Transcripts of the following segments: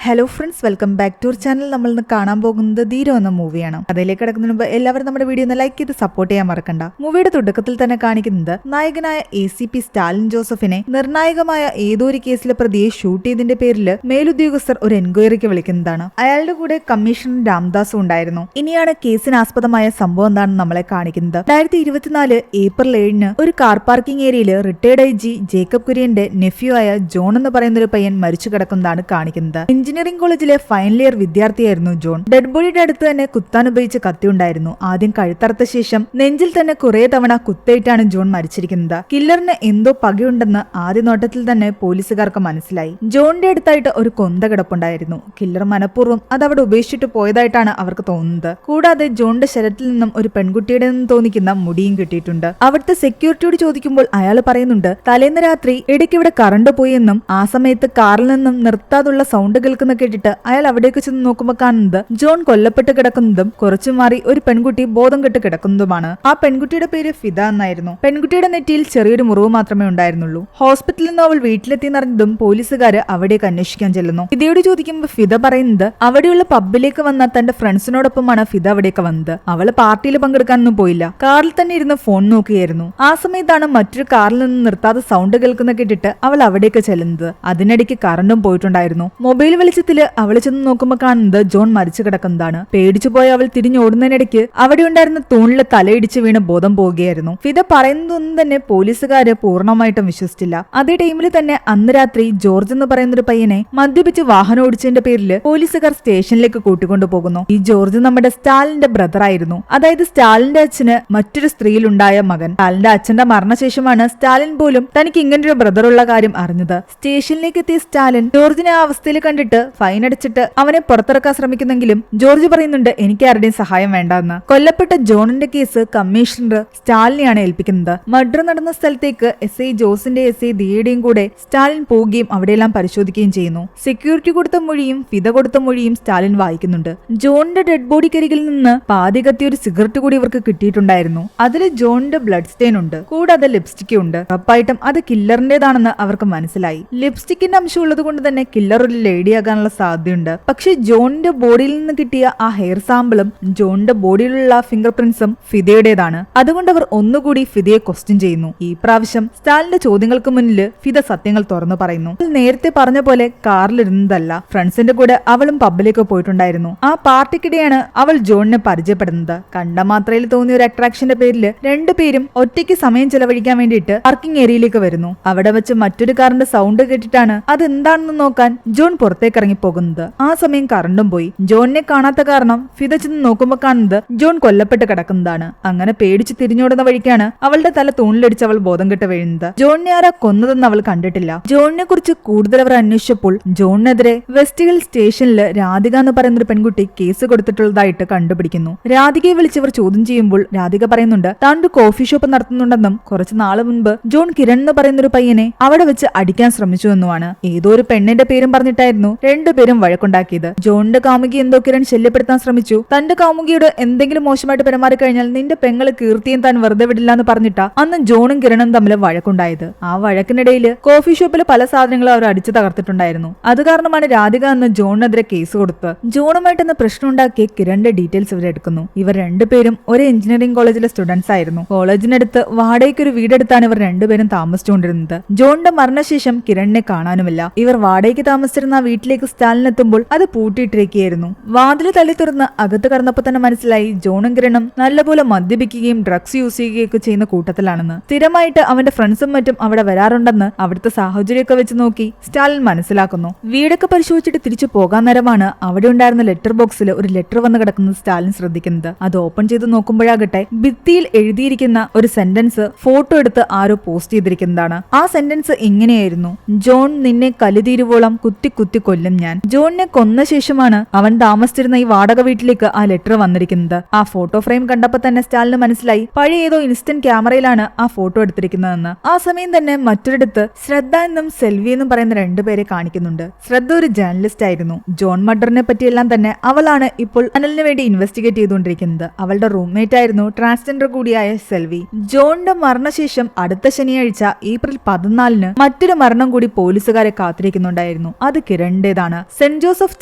Hello friends, welcome back to our channel. നമ്മൾ ഇന്ന് കാണാൻ പോകുന്നത് ധീരോ എന്ന മൂവിയാണ്. അതിലേക്ക് കിടക്കുന്നതിന് മുമ്പ് എല്ലാവരും നമ്മുടെ വീഡിയോ ഒന്ന് ലൈക്ക് ചെയ്ത് സപ്പോർട്ട് ചെയ്യാൻ മറക്കണ്ട. മൂവിയുടെ തുടക്കത്തിൽ തന്നെ കാണിക്കുന്നത് നായകനായ ACP സ്റ്റാലിൻ ജോസഫിനെ നിർണായകമായ ഏതോ ഒരു കേസിലെ പ്രതിയെ ഷൂട്ട് ചെയ്തതിന്റെ പേരിൽ മേലുദ്യോഗസ്ഥർ ഒരു എൻക്വയറിക്ക് വിളിക്കുന്നതാണ്. അയാളുടെ കൂടെ കമ്മീഷണർ രാംദാസും ഉണ്ടായിരുന്നു. ഇനിയാണ് കേസിനാസ്പദമായ സംഭവം എന്താണെന്ന് നമ്മളെ കാണിക്കുന്നത്. 2024 ഏപ്രിൽ 7 ഒരു കാർ പാർക്കിംഗ് ഏരിയയിൽ റിട്ടയർഡ് IG ജേക്കബ് കുര്യന്റെ നെഫ്യൂ ആയ ജോൺ എന്ന് പറയുന്ന ഒരു പയ്യൻ മരിച്ചു കിടക്കുന്നതാണ് കാണിക്കുന്നത്. എഞ്ചിനീയറിംഗ് കോളേജിലെ ഫൈനൽ ഇയർ വിദ്യാർത്ഥിയായിരുന്നു ജോൺ. ഡെഡ് ബോഡിയുടെ അടുത്ത് തന്നെ കുത്താൻ ഉപയോഗിച്ച കത്തി ഉണ്ടായിരുന്നു. ആദ്യം കഴുത്തറുത്ത ശേഷം നെഞ്ചിൽ തന്നെ കുറെ തവണ കുത്തേറ്റാണ് ജോൺ മരിച്ചിരിക്കുന്നത്. കില്ലറിന് എന്തോ പകയുണ്ടെന്ന് ആദ്യ നോട്ടത്തിൽ തന്നെ പോലീസുകാർക്ക് മനസ്സിലായി. ജോണിന്റെ അടുത്തായിട്ട് ഒരു കൊന്ത കിടപ്പുണ്ടായിരുന്നു. കില്ലർ മനഃപൂർവ്വം അതവിടെ ഉപേക്ഷിച്ചിട്ട് പോയതായിട്ടാണ് അവർക്ക് തോന്നുന്നത്. കൂടാതെ ജോണിന്റെ ശരീരത്തിൽ നിന്നും ഒരു പെൺകുട്ടിയുടെ നിന്ന് തോന്നിക്കുന്ന മുടിയും കിട്ടിയിട്ടുണ്ട്. അവിടുത്തെ സെക്യൂരിറ്റിയോട് ചോദിക്കുമ്പോൾ അയാൾ പറയുന്നുണ്ട്, തലേന്ന് രാത്രി ഇടയ്ക്ക് ഇവിടെ കറണ്ട് പോയി എന്നും ആ സമയത്ത് കാറിൽ നിന്നും നിർത്താതുള്ള സൗണ്ട് കേൾക്കുന്ന കേട്ടിട്ട് അയാൾ അവിടേക്ക് ചെന്ന് നോക്കുമ്പോൾ കാണുന്നത് ജോൺ കൊല്ലപ്പെട്ട് കിടക്കുന്നതും കുറച്ചു മാറി ഒരു പെൺകുട്ടി ബോധം കെട്ട് കിടക്കുന്നതുമാണ്. ആ പെൺകുട്ടിയുടെ പേര് ഫിദ എന്നായിരുന്നു. പെൺകുട്ടിയുടെ നെറ്റിയിൽ ചെറിയൊരു മുറിവ് മാത്രമേ ഉണ്ടായിരുന്നുള്ളൂ. ഹോസ്പിറ്റലിൽ നിന്ന് അവൾ വീട്ടിലെത്തിയെന്നറിഞ്ഞതും പോലീസുകാര് അവിടേക്ക് അന്വേഷിക്കാൻ ചെല്ലുന്നു. ഫിദയോട് ചോദിക്കുമ്പോൾ ഫിദ പറയുന്നത് അവിടെയുള്ള പബ്ബിലേക്ക് വന്ന തന്റെ ഫ്രണ്ട്സിനോടൊപ്പമാണ് ഫിദ അവിടേക്ക് വന്നത്. അവള് പാർട്ടിയിൽ പങ്കെടുക്കാനൊന്നും പോയില്ല. കാറിൽ തന്നെ ഇരുന്ന് ഫോൺ നോക്കുകയായിരുന്നു. ആ സമയത്താണ് മറ്റൊരു കാറിൽ നിന്ന് നിർത്താതെ സൗണ്ട് കേൾക്കുന്ന കേട്ടിട്ട് അവൾ അവിടേക്ക് ചെല്ലുന്നത്. അതിനിടയ്ക്ക് കറണ്ടും പോയിട്ടുണ്ടായിരുന്നു. മൊബൈൽ വെളിച്ചത്തില് അവള് ചെന്ന് നോക്കുമ്പോൾ കാണുന്നത് ജോൺ മരിച്ചു കിടക്കുന്നതാണ്. പേടിച്ചു പോയ അവൾ തിരിഞ്ഞോടുന്നതിനിടയ്ക്ക് അവിടെ ഉണ്ടായിരുന്ന തൂണില് തലയിടിച്ച് വീണ് ബോധം പോവുകയായിരുന്നു. ഫിദ പറയുന്നതൊന്നും തന്നെ പോലീസുകാര് പൂർണ്ണമായിട്ടും വിശ്വസിച്ചില്ല. അതേ ടൈമിൽ തന്നെ അന്ന് രാത്രി ജോർജ് എന്ന് പറയുന്ന ഒരു പയ്യനെ മദ്യപിച്ച് വാഹനം ഓടിച്ചതിന്റെ പേരില് പോലീസുകാർ സ്റ്റേഷനിലേക്ക് കൂട്ടിക്കൊണ്ടു പോകുന്നു. ഈ ജോർജ് നമ്മുടെ സ്റ്റാലിന്റെ ബ്രദർ ആയിരുന്നു. അതായത് സ്റ്റാലിന്റെ അച്ഛന് മറ്റൊരു സ്ത്രീയിലുണ്ടായ മകൻ. സ്റ്റാലിന്റെ അച്ഛന്റെ മരണശേഷമാണ് സ്റ്റാലിൻ പോലും തനിക്ക് ഇങ്ങനൊരു ബ്രദർ ഉള്ള കാര്യം അറിഞ്ഞത്. സ്റ്റേഷനിലേക്ക് എത്തിയ സ്റ്റാലിൻ ജോർജിനെ ആ അവസ്ഥയിൽ കണ്ടിട്ട് ഫൈൻ അടിച്ചിട്ട് അവനെ പുറത്തിറക്കാൻ ശ്രമിക്കുന്നെങ്കിലും ജോർജ് പറയുന്നുണ്ട്, എനിക്ക് ആരുടെയും സഹായം വേണ്ടെന്ന്. കൊല്ലപ്പെട്ട ജോണിന്റെ കേസ് കമ്മീഷണർ സ്റ്റാലിനെയാണ് ഏൽപ്പിക്കുന്നത്. മർഡർ നടന്ന സ്ഥലത്തേക്ക് SI ജോസിന്റെ SI ദിയയുടെയും കൂടെ സ്റ്റാലിൻ പോവുകയും അവിടെയെല്ലാം പരിശോധിക്കുകയും ചെയ്യുന്നു. സെക്യൂരിറ്റി കൊടുത്ത മൊഴിയും ഫിദ കൊടുത്ത മൊഴിയും സ്റ്റാലിൻ വായിക്കുന്നുണ്ട്. ജോണിന്റെ ഡെഡ് ബോഡിക്കരികിൽ നിന്ന് പാതി കത്തിയ ഒരു സിഗരറ്റ് കൂടി ഇവർക്ക് കിട്ടിയിട്ടുണ്ടായിരുന്നു. അതിൽ ജോണിന്റെ ബ്ലഡ് സ്റ്റെയിൻ ഉണ്ട്. കൂടാതെ ലിപ്സ്റ്റിക് ഉണ്ട്. ഉറപ്പായിട്ടും അത് കില്ലറിന്റേതാണെന്ന് അവർക്ക് മനസ്സിലായി. ലിപ്സ്റ്റിക്കിന്റെ അംശം ഉള്ളത് കൊണ്ട് തന്നെ കില്ലർ ഒരു ലേഡിയാകാനുള്ള സാധ്യതയുണ്ട്. പക്ഷെ ജോണിന്റെ ബോഡിയിൽ നിന്ന് കിട്ടിയ ആ ഹെയർ സാമ്പിളും ജോണിന്റെ ബോഡിയിലുള്ള ഫിംഗർ പ്രിന്റ്സും ഫിദയുടേതാണ്. അതുകൊണ്ട് അവർ ഒന്നുകൂടി ഫിദയെ ക്വസ്റ്റ്യൻ ചെയ്യുന്നു. ഈ പ്രാവശ്യം സ്റ്റാലിന്റെ ചോദ്യങ്ങൾക്ക് മുന്നിൽ ഫിദ സത്യങ്ങൾ തുറന്നു പറയുന്നു. നേരത്തെ പറഞ്ഞ പോലെ കാറിലിരുന്നതല്ല, ഫ്രണ്ട്സിന്റെ കൂടെ അവളും പബ്ബിലേക്ക് പോയിട്ടുണ്ടായിരുന്നു. ആ പാർട്ടിക്കിടെയാണ് അവൾ ജോണിനെ പരിചയപ്പെടുന്നത്. കണ്ട മാത്രയിൽ തോന്നിയ ഒരു അട്രാക്ഷന്റെ പേരിൽ രണ്ടുപേരും ഒറ്റയ്ക്ക് സമയം ചെലവഴിക്കാൻ വേണ്ടിയിട്ട് പാർക്കിംഗ് ഏരിയയിലേക്ക് വരുന്നു. അവിടെ വെച്ച് മറ്റൊരു കാറിന്റെ സൗണ്ട് കേട്ടിട്ടാണ് അതെന്താണെന്ന് നോക്കാൻ ജോൺ പുറത്തേക്ക് ഇറങ്ങി പോകുന്നത്. ആ സമയം കറണ്ടും പോയി. ജോണിനെ കാണാത്ത കാരണം ഫിദ ചെന്ന് നോക്കുമ്പോൾ കാണുന്നത് ജോൺ കൊല്ലപ്പെട്ട് കിടക്കുന്നതാണ്. അങ്ങനെ പേടിച്ച് തിരിഞ്ഞോടുന്ന വഴിക്കാണ് അവളുടെ തല തൂണിലടിച്ച് അവൾ ബോധം കെട്ട് വീഴുന്നത്. ജോണിനെ ആരാ കൊന്നതെന്ന് അവൾ കണ്ടിട്ടില്ല. ജോണിനെ കുറിച്ച് കൂടുതൽ അവർ അന്വേഷിച്ചപ്പോൾ ജോണിനെതിരെ വെസ്റ്റ് ഹിൽ സ്റ്റേഷനിൽ രാധിക എന്ന് പറയുന്ന ഒരു പെൺകുട്ടി കേസ് കൊടുത്തിട്ടുള്ളതായിട്ട് കണ്ടുപിടിക്കുന്നു. രാധികയെ വിളിച്ചവർ ചോദ്യം ചെയ്യുമ്പോൾ രാധിക പറയുന്നുണ്ട് താൻ ഒരു കോഫി ഷോപ്പ് നടത്തുന്നുണ്ടെന്നും കുറച്ച് നാള് മുൻപ് ജോൺ കിരൺ എന്ന് പറയുന്ന ഒരു പയ്യനെ അവിടെ വെച്ച് അടിക്കാൻ ശ്രമിച്ചു എന്നുമാണ്. ഏതോ ഒരു പെണ്ണിന്റെ പേരും പറഞ്ഞിട്ടായിരുന്നു രണ്ടുപേരും വഴക്കുണ്ടാക്കിയത്. ജോണിന്റെ കാമുകി എന്തോ കിരൺ ശല്യപ്പെടുത്താൻ ശ്രമിച്ചു. തന്റെ കാമുകിയോട് എന്തെങ്കിലും മോശമായിട്ട് പെരുമാറി കഴിഞ്ഞാൽ നിന്റെ പെങ്ങള് കീർത്തിയും താൻ വെറുതെ വിടില്ല എന്ന് പറഞ്ഞിട്ടാ അന്ന് ജോണും കിരണും തമ്മിൽ വഴക്കുണ്ടായത്. ആ വഴക്കിനിടയിൽ കോഫി ഷോപ്പിൽ പല സാധനങ്ങളും അവർ അടിച്ചു തകർത്തിട്ടുണ്ടായിരുന്നു. അത് കാരണമാണ് രാധിക അന്ന് ജോണിനെതിരെ കേസ് കൊടുത്തത്. ജോണുമായിട്ടൊന്ന് പ്രശ്നം ഉണ്ടാക്കിയ കിരണിന്റെ ഡീറ്റെയിൽസ് ഇവരെടുക്കുന്നു. ഇവർ രണ്ടുപേരും ഒരു എഞ്ചിനീയറിംഗ് കോളേജിലെ സ്റ്റുഡൻസ് ആയിരുന്നു. കോളേജിനടുത്ത് വാടകയ്ക്ക് ഒരു വീടെടുത്താണ് ഇവർ രണ്ടുപേരും താമസിച്ചുകൊണ്ടിരുന്നത്. ജോണിന്റെ മരണശേഷം കിരണിനെ കാണാനുമില്ല. ഇവർ വാടകയ്ക്ക് താമസിച്ചിരുന്ന ആ വീട്ടിലേക്ക് സ്റ്റാലിൻ എത്തുമ്പോൾ അത് പൂട്ടിയിട്ടിരിക്കുകയായിരുന്നു. വാതില് തള്ളി തുറന്ന് അകത്ത് കടന്നപ്പോ തന്നെ മനസ്സിലായി ജോണും കിരണും നല്ലപോലെ മദ്യപിക്കുകയും ഡ്രഗ്സ് യൂസ് ചെയ്യുകയൊക്കെ ചെയ്യുന്ന കൂട്ടത്തിലാണെന്ന്. സ്ഥിരമായിട്ട് അവന്റെ ഫ്രണ്ട്സും മറ്റും അവിടെ വരാറുണ്ടെന്ന് അവിടുത്തെ സാഹചര്യമൊക്കെ വെച്ച് നോക്കി സ്റ്റാലിൻ മനസ്സിലാക്കുന്നു. വീടൊക്കെ പരിശോധിച്ചിട്ട് തിരിച്ചു പോകാൻ നേരമാണ് അവിടെ ഉണ്ടായിരുന്ന ലെറ്റർ ബോക്സിൽ ഒരു ലെറ്റർ വന്ന് കിടക്കുന്നത് സ്റ്റാലിൻ ശ്രദ്ധിക്കുന്നത്. അത് ഓപ്പൺ ചെയ്ത് നോക്കുമ്പോഴാകട്ടെ ഭിത്തിയിൽ എഴുതിയിരിക്കുന്ന ഒരു സെന്റൻസ് ഫോട്ടോ എടുത്ത് ആരോ പോസ്റ്റ് ചെയ്തിരിക്കുന്നതാണ്. ആ സെന്റൻസ് ഇങ്ങനെയായിരുന്നു: ജോൺ നിന്നെ കലിതീരുവോളം കുത്തി കുത്തി കൊല്ലും ഞാൻ. ജോണിനെ കൊന്ന ശേഷമാണ് അവൻ താമസിച്ചിരുന്ന ഈ വാടക വീട്ടിലേക്ക് ആ ലെറ്റർ വന്നിരിക്കുന്നത്. ആ ഫോട്ടോ ഫ്രെയിം കണ്ടപ്പോ തന്നെ സ്റ്റാലിന് മനസ്സിലായി പഴയ ഏതോ ഇൻസ്റ്റന്റ് ക്യാമറയിലാണ് ആ ഫോട്ടോ എടുത്തിരിക്കുന്നതെന്ന്. ആ സമയം തന്നെ മറ്റൊരിടത്ത് ശ്രദ്ധ എന്നും സെൽവി എന്നും പറയുന്ന രണ്ടുപേരെ കാണിക്കുന്നുണ്ട്. ശ്രദ്ധ ഒരു ജേർണലിസ്റ്റ് ആയിരുന്നു. ജോൺ മർഡറിനെ പറ്റിയെല്ലാം തന്നെ അവളാണ് ഇപ്പോൾ അനലിന് വേണ്ടി ഇൻവെസ്റ്റിഗേറ്റ് ചെയ്തുകൊണ്ടിരിക്കുന്നത്. അവളുടെ റൂംമേറ്റ് ആയിരുന്നു ട്രാൻസ്ജെൻഡർ കൂടിയായ സെൽവി. ജോണിന്റെ മരണശേഷം അടുത്ത ശനിയാഴ്ച ഏപ്രിൽ 14 മറ്റൊരു മരണം കൂടി പോലീസുകാരെ കാത്തിരിക്കുന്നുണ്ടായിരുന്നു. അത് കിരണിന്റെ കിരണിന്റേതാണ്. സെന്റ് ജോസഫ്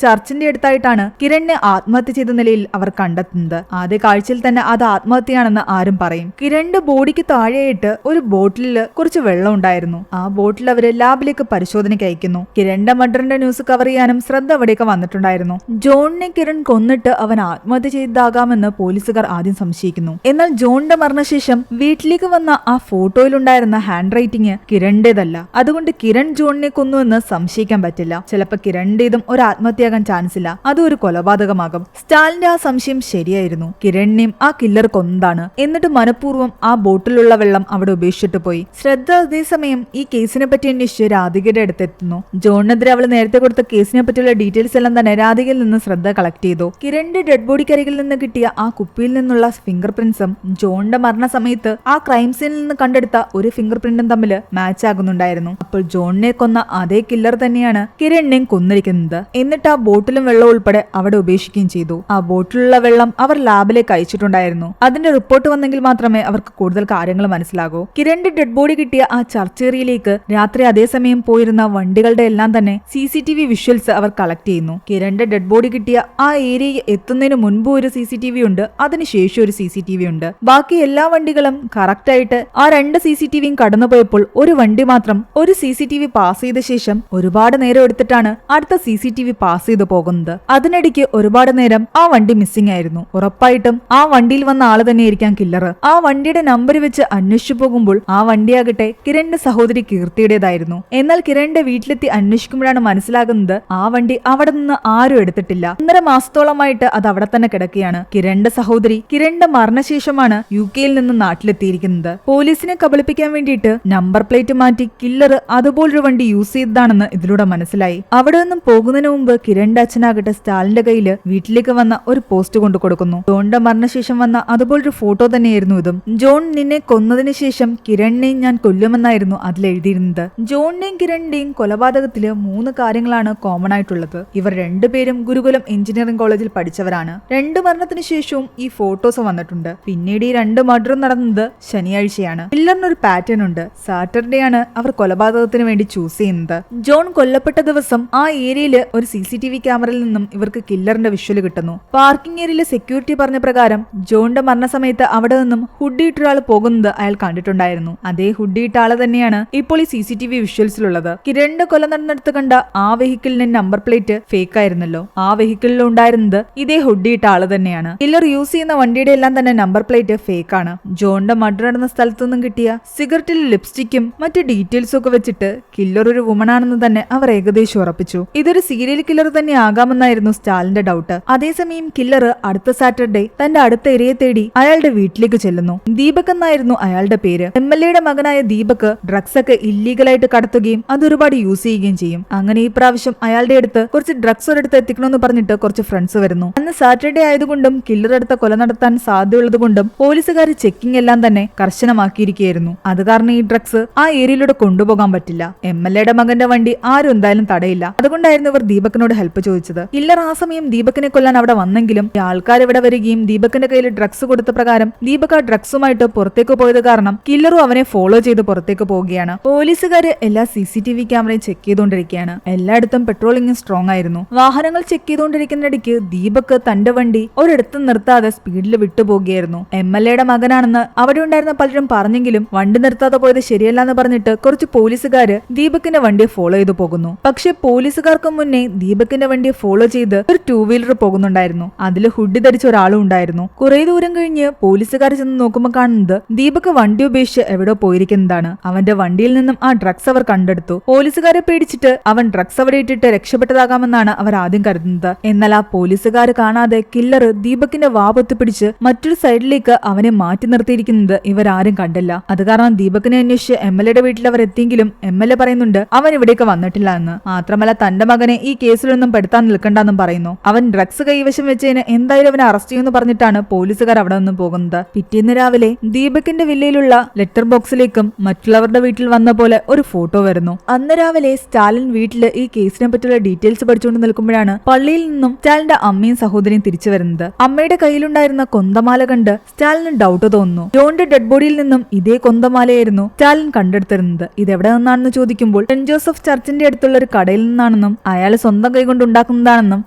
ചർച്ചിന്റെ അടുത്തായിട്ടാണ് കിരണിനെ ആത്മഹത്യ ചെയ്ത നിലയിൽ അവർ കണ്ടെത്തുന്നത്. ആദ്യ കാഴ്ചയിൽ തന്നെ അത് ആത്മഹത്യയാണെന്ന് ആരും പറയും. കിരണിന്റെ ബോഡിക്ക് താഴെയായിട്ട് ഒരു ബോട്ടിലിൽ കുറച്ച് വെള്ളം ഉണ്ടായിരുന്നു. ആ ബോട്ടിൽ അവര് ലാബിലേക്ക് പരിശോധനയ്ക്ക് അയക്കുന്നു. കിരണിന്റെ മർഡറിന്റെ ന്യൂസ് കവർ ചെയ്യാനും ശ്രദ്ധ അവിടേക്ക് വന്നിട്ടുണ്ടായിരുന്നു. ജോണിനെ കിരൺ കൊന്നിട്ട് അവൻ ആത്മഹത്യ ചെയ്താകാമെന്ന് പോലീസുകാർ ആദ്യം സംശയിക്കുന്നു. എന്നാൽ ജോണിന്റെ മരണശേഷം വീട്ടിലേക്ക് വന്ന ആ ഫോട്ടോയിലുണ്ടായിരുന്ന ഹാൻഡ് റൈറ്റിംഗ് കിരണിന്റേതല്ല. അതുകൊണ്ട് കിരൺ ജോണിനെ കൊന്നുവെന്ന് സംശയിക്കാൻ പറ്റില്ല. ചിലപ്പോൾ കിരണിന്റേതും ഒരു ആത്മഹത്യയാകാൻ ചാൻസ് ഇല്ല, അതും ഒരു കൊലപാതകമാകും. സ്റ്റാലിന്റെ ആ സംശയം ശരിയായിരുന്നു. കിരണിനെയും ആ കില്ലർ കൊന്നതാണ്. എന്നിട്ട് മനഃപൂർവ്വം ആ ബോട്ടിലുള്ള വെള്ളം അവിടെ ഉപേക്ഷിച്ചിട്ട് പോയി. ശ്രദ്ധ അതേസമയം ഈ കേസിനെ പറ്റി അന്വേഷിച്ച് രാധികയുടെ അടുത്തെത്തുന്നു. ജോണിനെതിരെ അവൾ നേരത്തെ കൊടുത്ത കേസിനെ പറ്റിയുള്ള ഡീറ്റെയിൽസ് എല്ലാം തന്നെ രാധികയിൽ നിന്ന് ശ്രദ്ധ കളക്ട് ചെയ്തു. കിരണിന്റെ ഡെഡ് ബോഡിക്കരികിൽ നിന്ന് കിട്ടിയ ആ കുപ്പിയിൽ നിന്നുള്ള ഫിംഗർ പ്രിന്റ്സും ജോണിന്റെ മരണസമയത്ത് ആ ക്രൈം സീനിൽ നിന്ന് കണ്ടെടുത്ത ഒരു ഫിംഗർ പ്രിന്റും തമ്മിൽ മാച്ച് ആകുന്നുണ്ടായിരുന്നു. അപ്പോൾ ജോണിനെ കൊന്ന അതേ കില്ലർ തന്നെയാണ് കിരണിനെയും കൊന്നിരിക്കുന്നത്. എന്നിട്ട് ആ ബോട്ടിലും വെള്ളം ഉൾപ്പെടെ അവിടെ ഉപേക്ഷിക്കുകയും ചെയ്തു. ആ ബോട്ടിലുള്ള വെള്ളം അവർ ലാബിലേക്ക് അയച്ചിട്ടുണ്ടായിരുന്നു. അതിന്റെ റിപ്പോർട്ട് വന്നെങ്കിൽ മാത്രമേ അവർക്ക് കൂടുതൽ കാര്യങ്ങൾ മനസ്സിലാകൂ. കിരണിന്റെ ഡെഡ് ബോഡി കിട്ടിയ ആ ചർച്ച് ഏരിയയിലേക്ക് രാത്രി അതേസമയം പോയിരുന്ന വണ്ടികളുടെ എല്ലാം തന്നെ CCTV വിഷ്വൽസ് അവർ കളക്ട് ചെയ്യുന്നു. കിരണിന്റെ ഡെഡ് ബോഡി കിട്ടിയ ആ ഏരിയയിൽ എത്തുന്നതിന് മുൻപ് ഒരു CCTV ഉണ്ട്, അതിനുശേഷം ഒരു CCTV ഉണ്ട്. ബാക്കി എല്ലാ വണ്ടികളും കറക്റ്റ് ആയിട്ട് ആ രണ്ട് CCTVയും കടന്നുപോയപ്പോൾ ഒരു വണ്ടി മാത്രം ഒരു CCTV പാസ് ചെയ്ത ശേഷം ഒരുപാട് നേരം എടുത്തിട്ടാണ് അടുത്ത CCTV പാസ് ചെയ്തു പോകുന്നത്. അതിനിടയ്ക്ക് ഒരുപാട് നേരം ആ വണ്ടി മിസ്സിംഗ് ആയിരുന്നു. ഉറപ്പായിട്ടും ആ വണ്ടിയിൽ വന്ന ആള് തന്നെയായിരിക്കാം കില്ലർ. ആ വണ്ടിയുടെ നമ്പർ വെച്ച് അന്വേഷിച്ചു പോകുമ്പോൾ ആ വണ്ടിയാകട്ടെ കിരണിന്റെ സഹോദരി കീർത്തിയുടേതായിരുന്നു. എന്നാൽ കിരണിന്റെ വീട്ടിലെത്തി അന്വേഷിക്കുമ്പോഴാണ് മനസ്സിലാകുന്നത് ആ വണ്ടി അവിടെ നിന്ന് ആരും എടുത്തിട്ടില്ല. 1.5 മാസത്തോളമായിട്ട് അത് അവിടെ തന്നെ കിടക്കുകയാണ്. കിരണിന്റെ സഹോദരി കിരണിന്റെ മരണശേഷമാണ് UK-യിൽ നിന്ന് നാട്ടിലെത്തിയിരിക്കുന്നത്. പോലീസിനെ കബളിപ്പിക്കാൻ വേണ്ടിയിട്ട് നമ്പർ പ്ലേറ്റ് മാറ്റി കില്ലർ അതുപോലൊരു വണ്ടി യൂസ് ചെയ്തതാണെന്ന് ഇതിലൂടെ മനസ്സിലായി. അവിടെ നിന്നും പോകുന്നതിന് മുമ്പ് കിരണിന്റെ അച്ഛനാകട്ടെ സ്റ്റാലിന്റെ കയ്യില് വീട്ടിലേക്ക് വന്ന ഒരു പോസ്റ്റ് കൊണ്ടു കൊടുക്കുന്നു. ജോണിന്റെ മരണശേഷം വന്ന അതുപോലൊരു ഫോട്ടോ തന്നെയായിരുന്നു ഇതും. ജോൺ നിന്നെ കൊന്നതിന് ശേഷം കിരണിനെയും ഞാൻ കൊല്ലുമെന്നായിരുന്നു അതിൽ എഴുതിയിരുന്നത്. ജോണിന്റെയും കിരണിന്റെയും കൊലപാതകത്തില് 3 കാര്യങ്ങളാണ് കോമൺ ആയിട്ടുള്ളത്. ഇവർ രണ്ടുപേരും ഗുരുകുലം എഞ്ചിനീയറിംഗ് കോളേജിൽ പഠിച്ചവരാണ്. 2 മരണത്തിന് ശേഷവും ഈ ഫോട്ടോസ് വന്നിട്ടുണ്ട്. പിന്നീട് ഈ 2 മർഡറും നടന്നത് ശനിയാഴ്ചയാണ്. കില്ലറിനൊരു പാറ്റേൺ ഉണ്ട്. സാറ്റർഡേ ആണ് അവർ കൊലപാതകത്തിന് വേണ്ടി ചൂസ് ചെയ്യുന്നത്. ജോൺ കൊല്ലപ്പെട്ട ദിവസം ആ ഏരിയയിൽ ഒരു CCTV ക്യാമറയിൽ നിന്നും ഇവർക്ക് കില്ലറിന്റെ വിഷ്വൽ കിട്ടുന്നു. പാർക്കിംഗ് ഏരിയയിലെ സെക്യൂരിറ്റി പറഞ്ഞ പ്രകാരം ജോണിന്റെ മരണസമയത്ത് അവിടെ നിന്നും ഹുഡിയിട്ട ഒരാൾ പോകുന്നത് അയാൾ കണ്ടിട്ടുണ്ടായിരുന്നു. അതേ ഹുഡിയിട്ട ആള് തന്നെയാണ് ഇപ്പോൾ ഈ CCTV വിഷ്വൽസിലുള്ളത്. കിരണിന്റെ കൊല നടന്നെടുത്ത് കണ്ട ആ വെഹിക്കിളിന്റെ നമ്പർ പ്ലേറ്റ് ഫേക്ക് ആയിരുന്നല്ലോ. ആ വെഹിക്കിളിൽ ഉണ്ടായിരുന്നത് ഇതേ ഹുഡിയിട്ട ആള് തന്നെയാണ്. കില്ലർ യൂസ് ചെയ്യുന്ന വണ്ടിയുടെ എല്ലാം തന്നെ നമ്പർ പ്ലേറ്റ് ഫേക്ക് ആണ്. ജോണിന്റെ മർഡർ നടന്ന സ്ഥലത്തു നിന്നും കിട്ടിയ സിഗരറ്റിൽ ലിപ്സ്റ്റിക്കും മറ്റു ഡീറ്റെയിൽസും ഒക്കെ വെച്ചിട്ട് കില്ലർ ഒരു വുമൺ ആണെന്ന് തന്നെ അവർ ഏകദേശം ഉറപ്പിച്ചു. ഇതൊരു സീരിയൽ കില്ലർ തന്നെ ആകാമെന്നായിരുന്നു സ്റ്റാലിന്റെ ഡൗട്ട്. അതേസമയം കില്ലർ അടുത്ത സാറ്റർഡേ തന്റെ അടുത്ത ഏരിയയെ തേടി അയാളുടെ വീട്ടിലേക്ക് ചെല്ലുന്നു. ദീപക് എന്നായിരുന്നു അയാളുടെ പേര്. MLA-യുടെ മകനായ ദീപക് ഡ്രഗ്സ് ഒക്കെ ഇല്ലീഗലായിട്ട് കടത്തുകയും അതൊരുപാട് യൂസ് ചെയ്യുകയും ചെയ്യും. അങ്ങനെ ഈ പ്രാവശ്യം അയാളുടെ അടുത്ത് കുറച്ച് ഡ്രഗ്സ് ഒരിടത്ത് എത്തിക്കണമെന്ന് പറഞ്ഞിട്ട് കുറച്ച് ഫ്രണ്ട്സ് വരുന്നു. അന്ന് സാറ്റർഡേ ആയതുകൊണ്ടും കില്ലർ അടുത്ത കൊല നടത്താൻ സാധ്യതയുള്ളത് കൊണ്ടും പോലീസുകാർ ചെക്കിംഗ് എല്ലാം തന്നെ കർശനമാക്കിയിരിക്കുകയായിരുന്നു. അത് കാരണം ഈ ഡ്രഗ്സ് ആ ഏരിയയിലൂടെ കൊണ്ടുപോകാൻ പറ്റില്ല. MLA-യുടെ മകന്റെ വണ്ടി ആരും എന്തായാലും തടയില്ല. അതുകൊണ്ടായിരുന്നു ഇവർ ദീപകിനോട് ഹെൽപ്പ് ചോദിച്ചത്. കില്ലർ ആ സമയം ദീപകിനെ കൊല്ലാൻ അവിടെ വന്നെങ്കിലും ആൾക്കാർ ഇവിടെ വരികയും ദീപകിന്റെ കയ്യിൽ ഡ്രഗ്സ് കൊടുത്ത പ്രകാരം ദീപക് ആ ഡ്രഗ്സുമായിട്ട് പുറത്തേക്ക് പോയത് കാരണം കില്ലറും അവനെ ഫോളോ ചെയ്ത് പുറത്തേക്ക് പോവുകയാണ്. പോലീസുകാര് എല്ലാ CCTV ക്യാമറയും ചെക്ക് ചെയ്തുകൊണ്ടിരിക്കുകയാണ്. എല്ലായിടത്തും പെട്രോളിംഗ് സ്ട്രോങ് ആയിരുന്നു. വാഹനങ്ങൾ ചെക്ക് ചെയ്തുകൊണ്ടിരിക്കുന്നിടയ്ക്ക് ദീപക് തന്റെ വണ്ടി ഒരിടത്തും നിർത്താതെ സ്പീഡിൽ വിട്ടുപോകുകയായിരുന്നു. MLA-യുടെ മകനാണെന്ന് അവിടെ ഉണ്ടായിരുന്ന പലരും പറഞ്ഞെങ്കിലും വണ്ടി നിർത്താതെ പോയത് ശരിയല്ല എന്ന് പറഞ്ഞിട്ട് കുറച്ച് പോലീസുകാര് ദീപകിന്റെ വണ്ടിയെ ഫോളോ ചെയ്തു പോകുന്നു. പക്ഷെ പോലീസുകാർക്ക് മുന്നേ ദീപകിന്റെ വണ്ടിയെ ഫോളോ ചെയ്ത് ഒരു 2 വീലർ പോകുന്നുണ്ടായിരുന്നു. അതിൽ ഹുഡി ധരിച്ച ഒരാളും ഉണ്ടായിരുന്നു. കുറെ ദൂരം കഴിഞ്ഞ് പോലീസുകാർ ചെന്ന് നോക്കുമ്പോൾ കാണുന്നത് ദീപക് വണ്ടി ഉപേക്ഷിച്ച് എവിടെ പോയിരിക്കുന്നതാണ്. അവന്റെ വണ്ടിയിൽ നിന്നും ആ ഡ്രഗ്സ് അവർ കണ്ടെടുത്തു. പോലീസുകാരെ പേടിച്ചിട്ട് അവൻ ഡ്രഗ്സ് അവിടെ ഇട്ടിട്ട് രക്ഷപ്പെട്ടതാകാമെന്നാണ് അവർ ആദ്യം കരുതുന്നത്. എന്നാൽ ആ പോലീസുകാർ കാണാതെ കില്ലർ ദീപകിന്റെ വാപൊത്തി പിടിച്ച് മറ്റൊരു സൈഡിലേക്ക് അവനെ മാറ്റി നിർത്തിയിരിക്കുന്നത് ഇവരാരും കണ്ടില്ല. അത് കാരണം ദീപകിനെ അന്വേഷിച്ച് MLA-യുടെ വീട്ടിൽ അവർ എത്തിയെങ്കിലും MLA പറയുന്നുണ്ട് അവൻ ഇവിടേക്ക് വന്നിട്ടില്ല എന്ന്. മാത്രമല്ല തന്റെ മകനെ ഈ കേസിലൊന്നും പെടുത്താൻ നിൽക്കണ്ടെന്നും പറയുന്നു. അവൻ ഡ്രഗ്സ് കൈവശം വെച്ചതിന് എന്തായാലും അവനെ അറസ്റ്റ് ചെയ്യുമെന്ന് പറഞ്ഞിട്ടാണ് പോലീസുകാർ അവിടെ നിന്നും പോകുന്നത്. പിറ്റേന്ന് രാവിലെ ദീപകിന്റെ വില്ലയിലുള്ള ലെറ്റർ ബോക്സിലേക്കും മറ്റുള്ളവരുടെ വീട്ടിൽ വന്ന പോലെ ഒരു ഫോട്ടോ വരുന്നു. അന്ന് രാവിലെ സ്റ്റാലിൻ വീട്ടില് ഈ കേസിനെ പറ്റിയുള്ള ഡീറ്റെയിൽസ് പഠിച്ചുകൊണ്ട് നിൽക്കുമ്പോഴാണ് പള്ളിയിൽ നിന്നും സ്റ്റാലിന്റെ അമ്മയും സഹോദരിയും തിരിച്ചു വരുന്നത്. അമ്മയുടെ കയ്യിലുണ്ടായിരുന്ന കൊന്തമാല കണ്ട് സ്റ്റാലിന് ഡൗട്ട് തോന്നുന്നു. ജോണിന്റെ ഡെഡ് ബോഡിയിൽ നിന്നും ഇതേ കൊന്തമാലയായിരുന്നു സ്റ്റാലിൻ കണ്ടെടുത്തിരുന്നത്. ഇതെവിടെ നിന്നാണെന്ന് ചോദിക്കുമ്പോൾ സെന്റ് ജോസഫ് ചർച്ചിന്റെ അടുത്തുള്ള ഒരു കടയിൽ നിന്നാണെന്ന് ആണെന്നും അയാൾ സ്വന്തം കൈകൊണ്ട് ഉണ്ടാക്കുന്നതാണെന്നും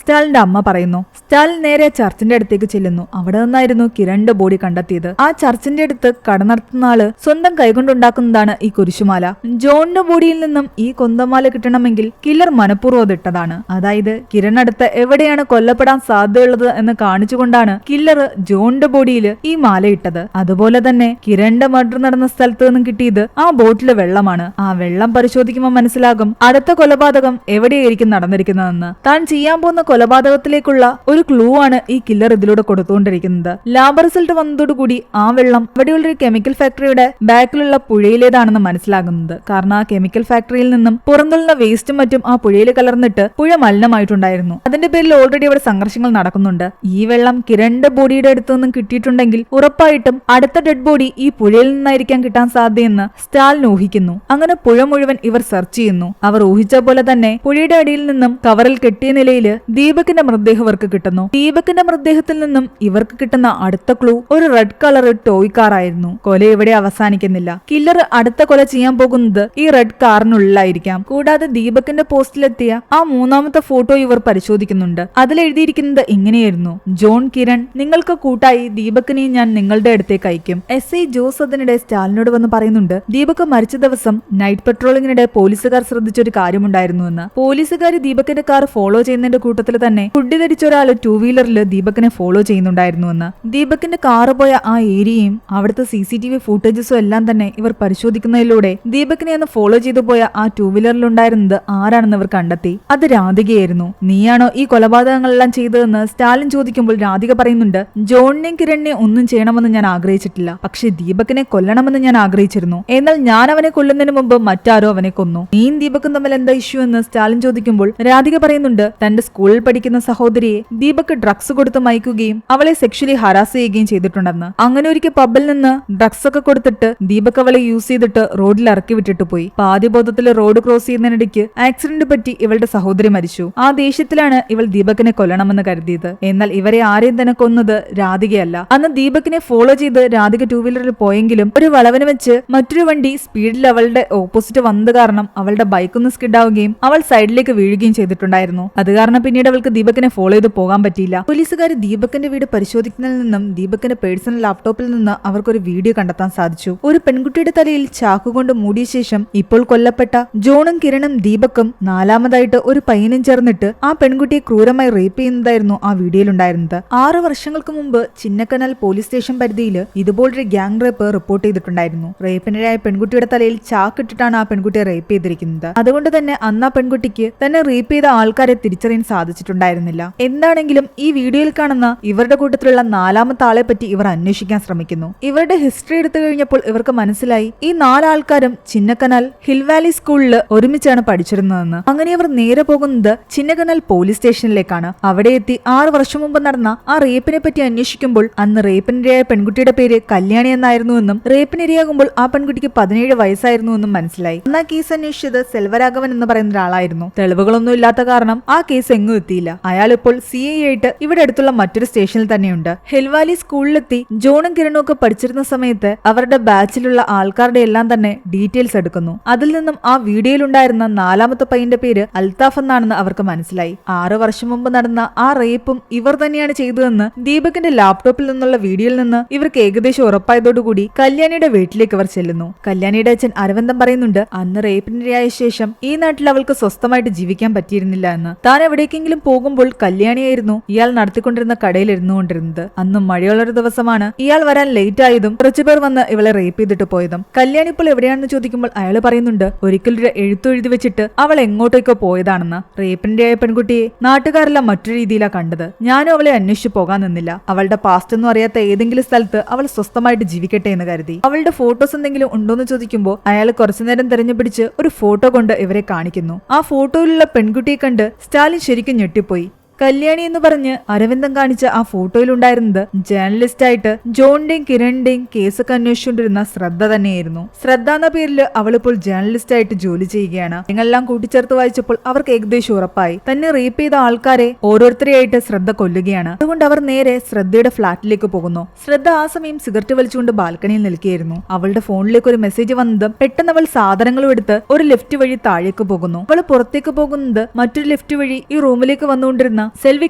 സ്റ്റാലിന്റെ അമ്മ പറയുന്നു. സ്റ്റാലിൻ നേരെ ചർച്ചിന്റെ അടുത്തേക്ക് ചെല്ലുന്നു. അവിടെ നിന്നായിരുന്നു കിരണിന്റെ ബോഡി കണ്ടെത്തിയത്. ആ ചർച്ചിന്റെ അടുത്ത് കട നടത്തുന്ന ആള് സ്വന്തം കൈകൊണ്ടുണ്ടാക്കുന്നതാണ് ഈ കുരിശുമാല. ജോണിന്റെ ബോഡിയിൽ നിന്നും ഈ കൊന്തമാല കിട്ടണമെങ്കിൽ കില്ലർ മനഃപൂർവ്വം അതിട്ടതാണ്. അതായത് കിരൺ അടുത്ത് എവിടെയാണ് കൊല്ലപ്പെടാൻ സാധ്യതയുള്ളത് എന്ന് കാണിച്ചുകൊണ്ടാണ് കില്ലർ ജോണിന്റെ ബോഡിയിൽ ഈ മാല ഇട്ടത്. അതുപോലെ തന്നെ കിരണിന്റെ മർഡർ നടന്ന സ്ഥലത്ത് നിന്നും കിട്ടിയത് ആ ബോട്ടിലെ വെള്ളമാണ്. ആ വെള്ളം പരിശോധിക്കുമ്പോൾ മനസ്സിലാകും അടുത്ത കൊലപാതകം എവിടെയായിരിക്കും നടന്നിരിക്കുന്നതെന്ന്. താൻ ചെയ്യാൻ പോകുന്ന കൊലപാതകത്തിലേക്കുള്ള ഒരു ക്ലൂ ആണ് ഈ കില്ലർ ഇതിലൂടെ കൊടുത്തുകൊണ്ടിരിക്കുന്നത്. ലാബ് റിസൾട്ട് വന്നതോടുകൂടി ആ വെള്ളം അവിടെയുള്ളൊരു കെമിക്കൽ ഫാക്ടറിയുടെ ബാക്കിലുള്ള പുഴയിലേതാണെന്ന് മനസ്സിലാകുന്നത്. കാരണം ആ കെമിക്കൽ ഫാക്ടറിയിൽ നിന്നും പുറന്തുള്ള വേസ്റ്റും മറ്റും ആ പുഴയിൽ കലർന്നിട്ട് പുഴ മലിനമായിട്ടുണ്ടായിരുന്നു. അതിന്റെ പേരിൽ ഓൾറെഡി അവിടെ സംഘർഷങ്ങൾ നടക്കുന്നുണ്ട്. ഈ വെള്ളം കിരണിന്റെ ബോഡിയുടെ അടുത്ത് നിന്നും കിട്ടിയിട്ടുണ്ടെങ്കിൽ ഉറപ്പായിട്ടും അടുത്ത ഡെഡ് ബോഡി ഈ പുഴയിൽ നിന്നായിരിക്കാൻ കിട്ടാൻ സാധ്യതയെന്ന് സ്റ്റാലിൻ ഊഹിക്കുന്നു. അങ്ങനെ പുഴ മുഴുവൻ ഇവർ സെർച്ച് ചെയ്യുന്നു. അവർ ഊഹിച്ച പോലെ തന്നെ പുഴയുടെ അടിയിൽ നിന്നും കവറിൽ കെട്ടിയ നിലയിൽ ദീപകിന്റെ മൃതദേഹം ഇവർക്ക് കിട്ടുന്നു. ദീപകിന്റെ മൃതദേഹത്തിൽ നിന്നും ഇവർക്ക് കിട്ടുന്ന അടുത്ത ക്ലൂ ഒരു റെഡ് കളർ ടോയ് കാർ ആയിരുന്നു. കൊല ഇവിടെ അവസാനിക്കുന്നില്ല. കില്ലർ അടുത്ത കൊല ചെയ്യാൻ പോകുന്നത് ഈ റെഡ് കാറിനുള്ളിലായിരിക്കാം. കൂടാതെ ദീപകിന്റെ പോസ്റ്റിലെത്തിയ ആ മൂന്നാമത്തെ ഫോട്ടോ ഇവർ പരിശോധിക്കുന്നുണ്ട്. അതിലെഴുതിയിരിക്കുന്നത് ഇങ്ങനെയായിരുന്നു: ജോൺ കിരൺ, നിങ്ങൾക്ക് കൂട്ടായി ദീപകിനെ ഞാൻ നിങ്ങളുടെ അടുത്തേക്ക് അയക്കും. SI ജോസ് അതിനിടെ സ്റ്റാലിനോട് വന്ന് പറയുന്നുണ്ട് ദീപക് മരിച്ച ദിവസം നൈറ്റ് പെട്രോളിങ്ങിനിടെ പോലീസുകാർ ശ്രദ്ധിച്ചൊരു കാര്യമുണ്ടായിരുന്നുവെന്ന്. പോലീസുകാർ ദീപകിന്റെ കാർ ഫോളോ ചെയ്യുന്നതിന്റെ കൂട്ടത്തിൽ തന്നെ ഫുഡ് ധരിച്ച ഒരാൾ 2 വീലറിൽ ദീപകിനെ ഫോളോ ചെയ്യുന്നുണ്ടായിരുന്നുവെന്ന്. ദീപകിന്റെ കാറ് പോയ ആ ഏരിയയും അവിടുത്തെ CCTV ഫുട്ടേജസും എല്ലാം തന്നെ ഇവർ പരിശോധിക്കുന്നതിലൂടെ ദീപകിനെ ഒന്ന് ഫോളോ ചെയ്തു പോയ ആ 2 വീലറിലുണ്ടായിരുന്നത് ആരാണെന്ന് ഇവർ കണ്ടെത്തി. അത് രാധികയായിരുന്നു. നീയാണോ ഈ കൊലപാതകങ്ങളെല്ലാം ചെയ്തതെന്ന് സ്റ്റാലിൻ ചോദിക്കുമ്പോൾ രാധിക പറയുന്നുണ്ട് ജോണിനെയും കിരണിനെയും ഒന്നും ചെയ്യണമെന്ന് ഞാൻ ആഗ്രഹിച്ചിട്ടില്ല. പക്ഷെ ദീപകിനെ കൊല്ലണമെന്ന് ഞാൻ ആഗ്രഹിച്ചിരുന്നു. എന്നാൽ ഞാൻ അവനെ കൊല്ലുന്നതിന് മുമ്പ് മറ്റാരോ അവനെ കൊന്നു. നീയും ദീപക്കും തമ്മിൽ എന്താ ഇഷ്യൂ എന്ന് സ്റ്റാലിൻ ചോദിക്കുമ്പോൾ രാധിക പറയുന്നുണ്ട് തന്റെ സ്കൂളിൽ പഠിക്കുന്ന സഹോദരിയെ ദീപക് ഡ്രഗ്സ് കൊടുത്ത് മയക്കുകയും അവളെ സെക്ഷലി ഹരാസ് ചെയ്യുകയും ചെയ്തിട്ടുണ്ടെന്ന്. അങ്ങനെ ഒരിക്കൽ പബ്ബിൽ നിന്ന് ഡ്രഗ്സ് ഒക്കെ കൊടുത്തിട്ട് ദീപക് അവളെ യൂസ് ചെയ്തിട്ട് റോഡിൽ ഇറക്കി വിട്ടിട്ട് പോയി. പാതിബോധത്തിൽ റോഡ് ക്രോസ് ചെയ്യുന്നതിനിടയ്ക്ക് ആക്സിഡന്റ് പറ്റി ഇവളുടെ സഹോദരി മരിച്ചു. ആ ദേഷ്യത്തിലാണ് ഇവൾ ദീപകിനെ കൊല്ലണമെന്ന് കരുതിയത്. എന്നാൽ ഇവരെ ആരെയും തന്നെ കൊന്നത് രാധികയല്ല. അന്ന് ദീപകിനെ ഫോളോ ചെയ്ത് രാധിക 2 വീലറിൽ പോയെങ്കിലും ഒരു വളവിന് വെച്ച് മറ്റൊരു വണ്ടി സ്പീഡിൽ അവളുടെ ഓപ്പോസിറ്റ് വന്നത് കാരണം അവളുടെ ബൈക്കൊന്ന് സ്കിഡാവുകയും അവൾ സൈഡിലേക്ക് വീഴുകയും ചെയ്തിട്ടുണ്ടായിരുന്നു. അത് കാരണം പിന്നീട് അവൾക്ക് ദീപകിനെ ഫോളോ ചെയ്ത് പോകാൻ പറ്റിയില്ല. പോലീസുകാർ ദീപകിന്റെ വീട് പരിശോധിക്കുന്നതിൽ നിന്നും ദീപകിന്റെ പേഴ്സണൽ ലാപ്ടോപ്പിൽ നിന്ന് അവർക്കൊരു വീഡിയോ കണ്ടെത്താൻ സാധിച്ചു. ഒരു പെൺകുട്ടിയുടെ തലയിൽ ചാക്കുകൊണ്ട് മൂടിയ ശേഷം ഇപ്പോൾ കൊല്ലപ്പെട്ട ജോണും കിരണും ദീപക്കും നാലാമതായിട്ട് ഒരു പയ്യനും ചേർന്നിട്ട് ആ പെൺകുട്ടിയെ ക്രൂരമായി റേപ്പ് ചെയ്യുന്നതായിരുന്നു ആ വീഡിയോയിലുണ്ടായിരുന്നത്. 6 വർഷങ്ങൾക്ക് മുമ്പ് ചിന്നക്കനാൽ പോലീസ് സ്റ്റേഷൻ പരിധിയിൽ ഇതുപോലൊരു ഗ്യാങ് റേപ്പ് റിപ്പോർട്ട് ചെയ്തിട്ടുണ്ടായിരുന്നു. റേപ്പിനിടയായ പെൺകുട്ടിയുടെ തലയിൽ ചാക്കിട്ടിട്ടാണ് ആ പെൺകുട്ടിയെ റേപ്പ് ചെയ്തിരിക്കുന്നത്. അതുകൊണ്ട് തന്നെ അന്ന് ആ പെൺകുട്ടിക്ക് തന്നെ റേപ്പ് ചെയ്ത ആൾക്കാരെ തിരിച്ചറിയാൻ സാധിച്ചിട്ടുണ്ടായിരുന്നില്ല. എന്താണെങ്കിലും ഈ വീഡിയോയിൽ കാണുന്ന ഇവരുടെ കൂട്ടത്തിലുള്ള 4ാമത്തെ ആളെ പറ്റി ഇവർ അന്വേഷിക്കാൻ ശ്രമിക്കുന്നു. ഇവരുടെ ഹിസ്റ്ററി എടുത്തു കഴിഞ്ഞപ്പോൾ ഇവർക്ക് മനസ്സിലായി ഈ 4 ആൾക്കാരും ചിന്നക്കനാൽ ഹിൽ വാലി സ്കൂളിൽ ഒരുമിച്ചാണ് പഠിച്ചിരുന്നതെന്ന്. അങ്ങനെ അവർ നേരെ പോകുന്നത് ചിന്നക്കനാൽ പോലീസ് സ്റ്റേഷനിലേക്കാണ്. അവിടെ എത്തി 6 വർഷം മുമ്പ് നടന്ന ആ റേപ്പിനെ പറ്റി അന്വേഷിക്കുമ്പോൾ അന്ന് റേപ്പിനിരയായ പെൺകുട്ടിയുടെ പേര് കല്യാണി എന്നായിരുന്നുവെന്നും റേപ്പിനിരയാകുമ്പോൾ ആ പെൺകുട്ടിക്ക് 17 വയസ്സായിരുന്നുവെന്നും മനസ്സിലായി. അന്ന് ആ കേസ് അന്വേഷിച്ചത് സെൽവരാഘവൻ എന്ന് പറയുന്ന ഒരാളായിരുന്നു. തെളിവുകളൊന്നും ഇല്ലാത്ത കാരണം ആ കേസ് എങ്ങും എത്തിയില്ല. അയാൾ ഇപ്പോൾ CI ആയിട്ട് ഇവിടെ അടുത്തുള്ള മറ്റൊരു സ്റ്റേഷനിൽ തന്നെയുണ്ട്. ഹിൽവാലി സ്കൂളിലെത്തി ജോണും കിരണും ഒക്കെ പഠിച്ചിരുന്ന സമയത്ത് അവരുടെ ബാച്ചിലുള്ള ആൾക്കാരുടെ എല്ലാം തന്നെ ഡീറ്റെയിൽസ് എടുക്കുന്നു. അതിൽ നിന്നും ആ വീഡിയോയിലുണ്ടായിരുന്ന 4ാമത്തെ പയ്യന്റെ പേര് അൽത്താഫ് എന്നാണെന്ന് അവർക്ക് മനസ്സിലായി. 6 വർഷം മുമ്പ് നടന്ന ആ റേപ്പും ഇവർ തന്നെയാണ് ചെയ്തതെന്ന് ദീപകിന്റെ ലാപ്ടോപ്പിൽ നിന്നുള്ള വീഡിയോയിൽ നിന്ന് ഇവർക്ക് ഏകദേശം ഉറപ്പായതോടുകൂടി കല്യാണിയുടെ വീട്ടിലേക്ക് അവർ ചെല്ലുന്നു. കല്യാണിയുടെ അച്ഛൻ അരവിന്ദൻ പറയുന്നുണ്ട് അന്ന് റേപ്പിനിരയായ ശേഷം ഈ നാട്ടിൽ അവൾക്ക് സ്വസ്ഥമായിട്ട് ജീവിക്കാൻ പറ്റിയിരുന്നില്ല എന്ന്. താൻ എവിടേക്കെങ്കിലും പോകുമ്പോൾ കല്യാണിയായിരുന്നു ഇയാൾ നടത്തിക്കൊണ്ടിരുന്ന കടയിൽ ഇരുന്നുകൊണ്ടിരുന്നത്. അന്ന് മഴയുള്ളൊരു ദിവസമാണ്. ഇയാൾ വരാൻ ലേറ്റ് ആയതും കുറച്ചുപേർ വന്ന് ഇവളെ റേപ്പ് ചെയ്തിട്ട് പോയതും. കല്യാണി ഇപ്പോൾ എവിടെയാണെന്ന് ചോദിക്കുമ്പോൾ അയാൾ പറയുന്നുണ്ട് ഒരിക്കലൊരു എഴുത്തെഴുതി വെച്ചിട്ട് അവൾ എങ്ങോട്ടേക്കോ പോയതാണെന്ന്. റേപ്പിന്റെ ആയ പെൺകുട്ടിയെ നാട്ടുകാരെല്ലാം മറ്റൊരു രീതിയിലാണ് കണ്ടത്. ഞാനും അവളെ അന്വേഷിച്ചു പോകാൻ നിന്നില്ല. അവളുടെ പാസ്റ്റ് ഒന്നും അറിയാത്ത ഏതെങ്കിലും സ്ഥലത്ത് അവൾ സ്വസ്ഥമായിട്ട് ജീവിക്കട്ടെ എന്ന് കരുതി. അവളുടെ ഫോട്ടോസ് എന്തെങ്കിലും ഉണ്ടോന്ന് ചോദിക്കുമ്പോൾ അയാൾ കുറച്ചുനേരം തെരഞ്ഞുപിടിച്ച് ഒരു ഫോട്ടോ കൊണ്ട് ഇവരെ കാണിക്കുന്നു. ആ ഫോട്ടോയിലുള്ള പെൺകുട്ടിയെ കണ്ട് സ്റ്റാലിൻ ശരിക്കും ഞെട്ടിപ്പോയി. കല്യാണി എന്ന് പറഞ്ഞ് അരവിന്ദൻ കാണിച്ച ആ ഫോട്ടോയിലുണ്ടായിരുന്നത് ജേർണലിസ്റ്റ് ആയിട്ട് ജോണിന്റെയും കിരണിന്റെയും കേസൊക്കെ അന്വേഷിച്ചുകൊണ്ടിരുന്ന ശ്രദ്ധ തന്നെയായിരുന്നു. ശ്രദ്ധ എന്ന പേരിൽ അവളിപ്പോൾ ജേർണലിസ്റ്റ് ആയിട്ട് ജോലി ചെയ്യുകയാണ്. നിങ്ങളെല്ലാം കൂട്ടിച്ചേർത്ത് വായിച്ചപ്പോൾ അവർക്ക് ഏകദേശം ഉറപ്പായി തന്നെ റേപ്പ് ചെയ്ത ആൾക്കാരെ ഓരോരുത്തരെയായിട്ട് ശ്രദ്ധ കൊല്ലുകയാണ്. അതുകൊണ്ട് അവർ നേരെ ശ്രദ്ധയുടെ ഫ്ളാറ്റിലേക്ക് പോകുന്നു. ശ്രദ്ധ ആ സമയം സിഗരറ്റ് വലിച്ചുകൊണ്ട് ബാൽക്കണിയിൽ നിൽക്കുകയായിരുന്നു. അവളുടെ ഫോണിലേക്ക് ഒരു മെസ്സേജ് വന്നതും പെട്ടെന്ന് അവൾ സാധനങ്ങളും എടുത്ത് ഒരു ലിഫ്റ്റ് വഴി താഴേക്ക് പോകുന്നു. അവൾ പുറത്തേക്ക് പോകുന്നത് മറ്റൊരു ലിഫ്റ്റ് വഴി ഈ റൂമിലേക്ക് വന്നുകൊണ്ടിരുന്ന സെൽവി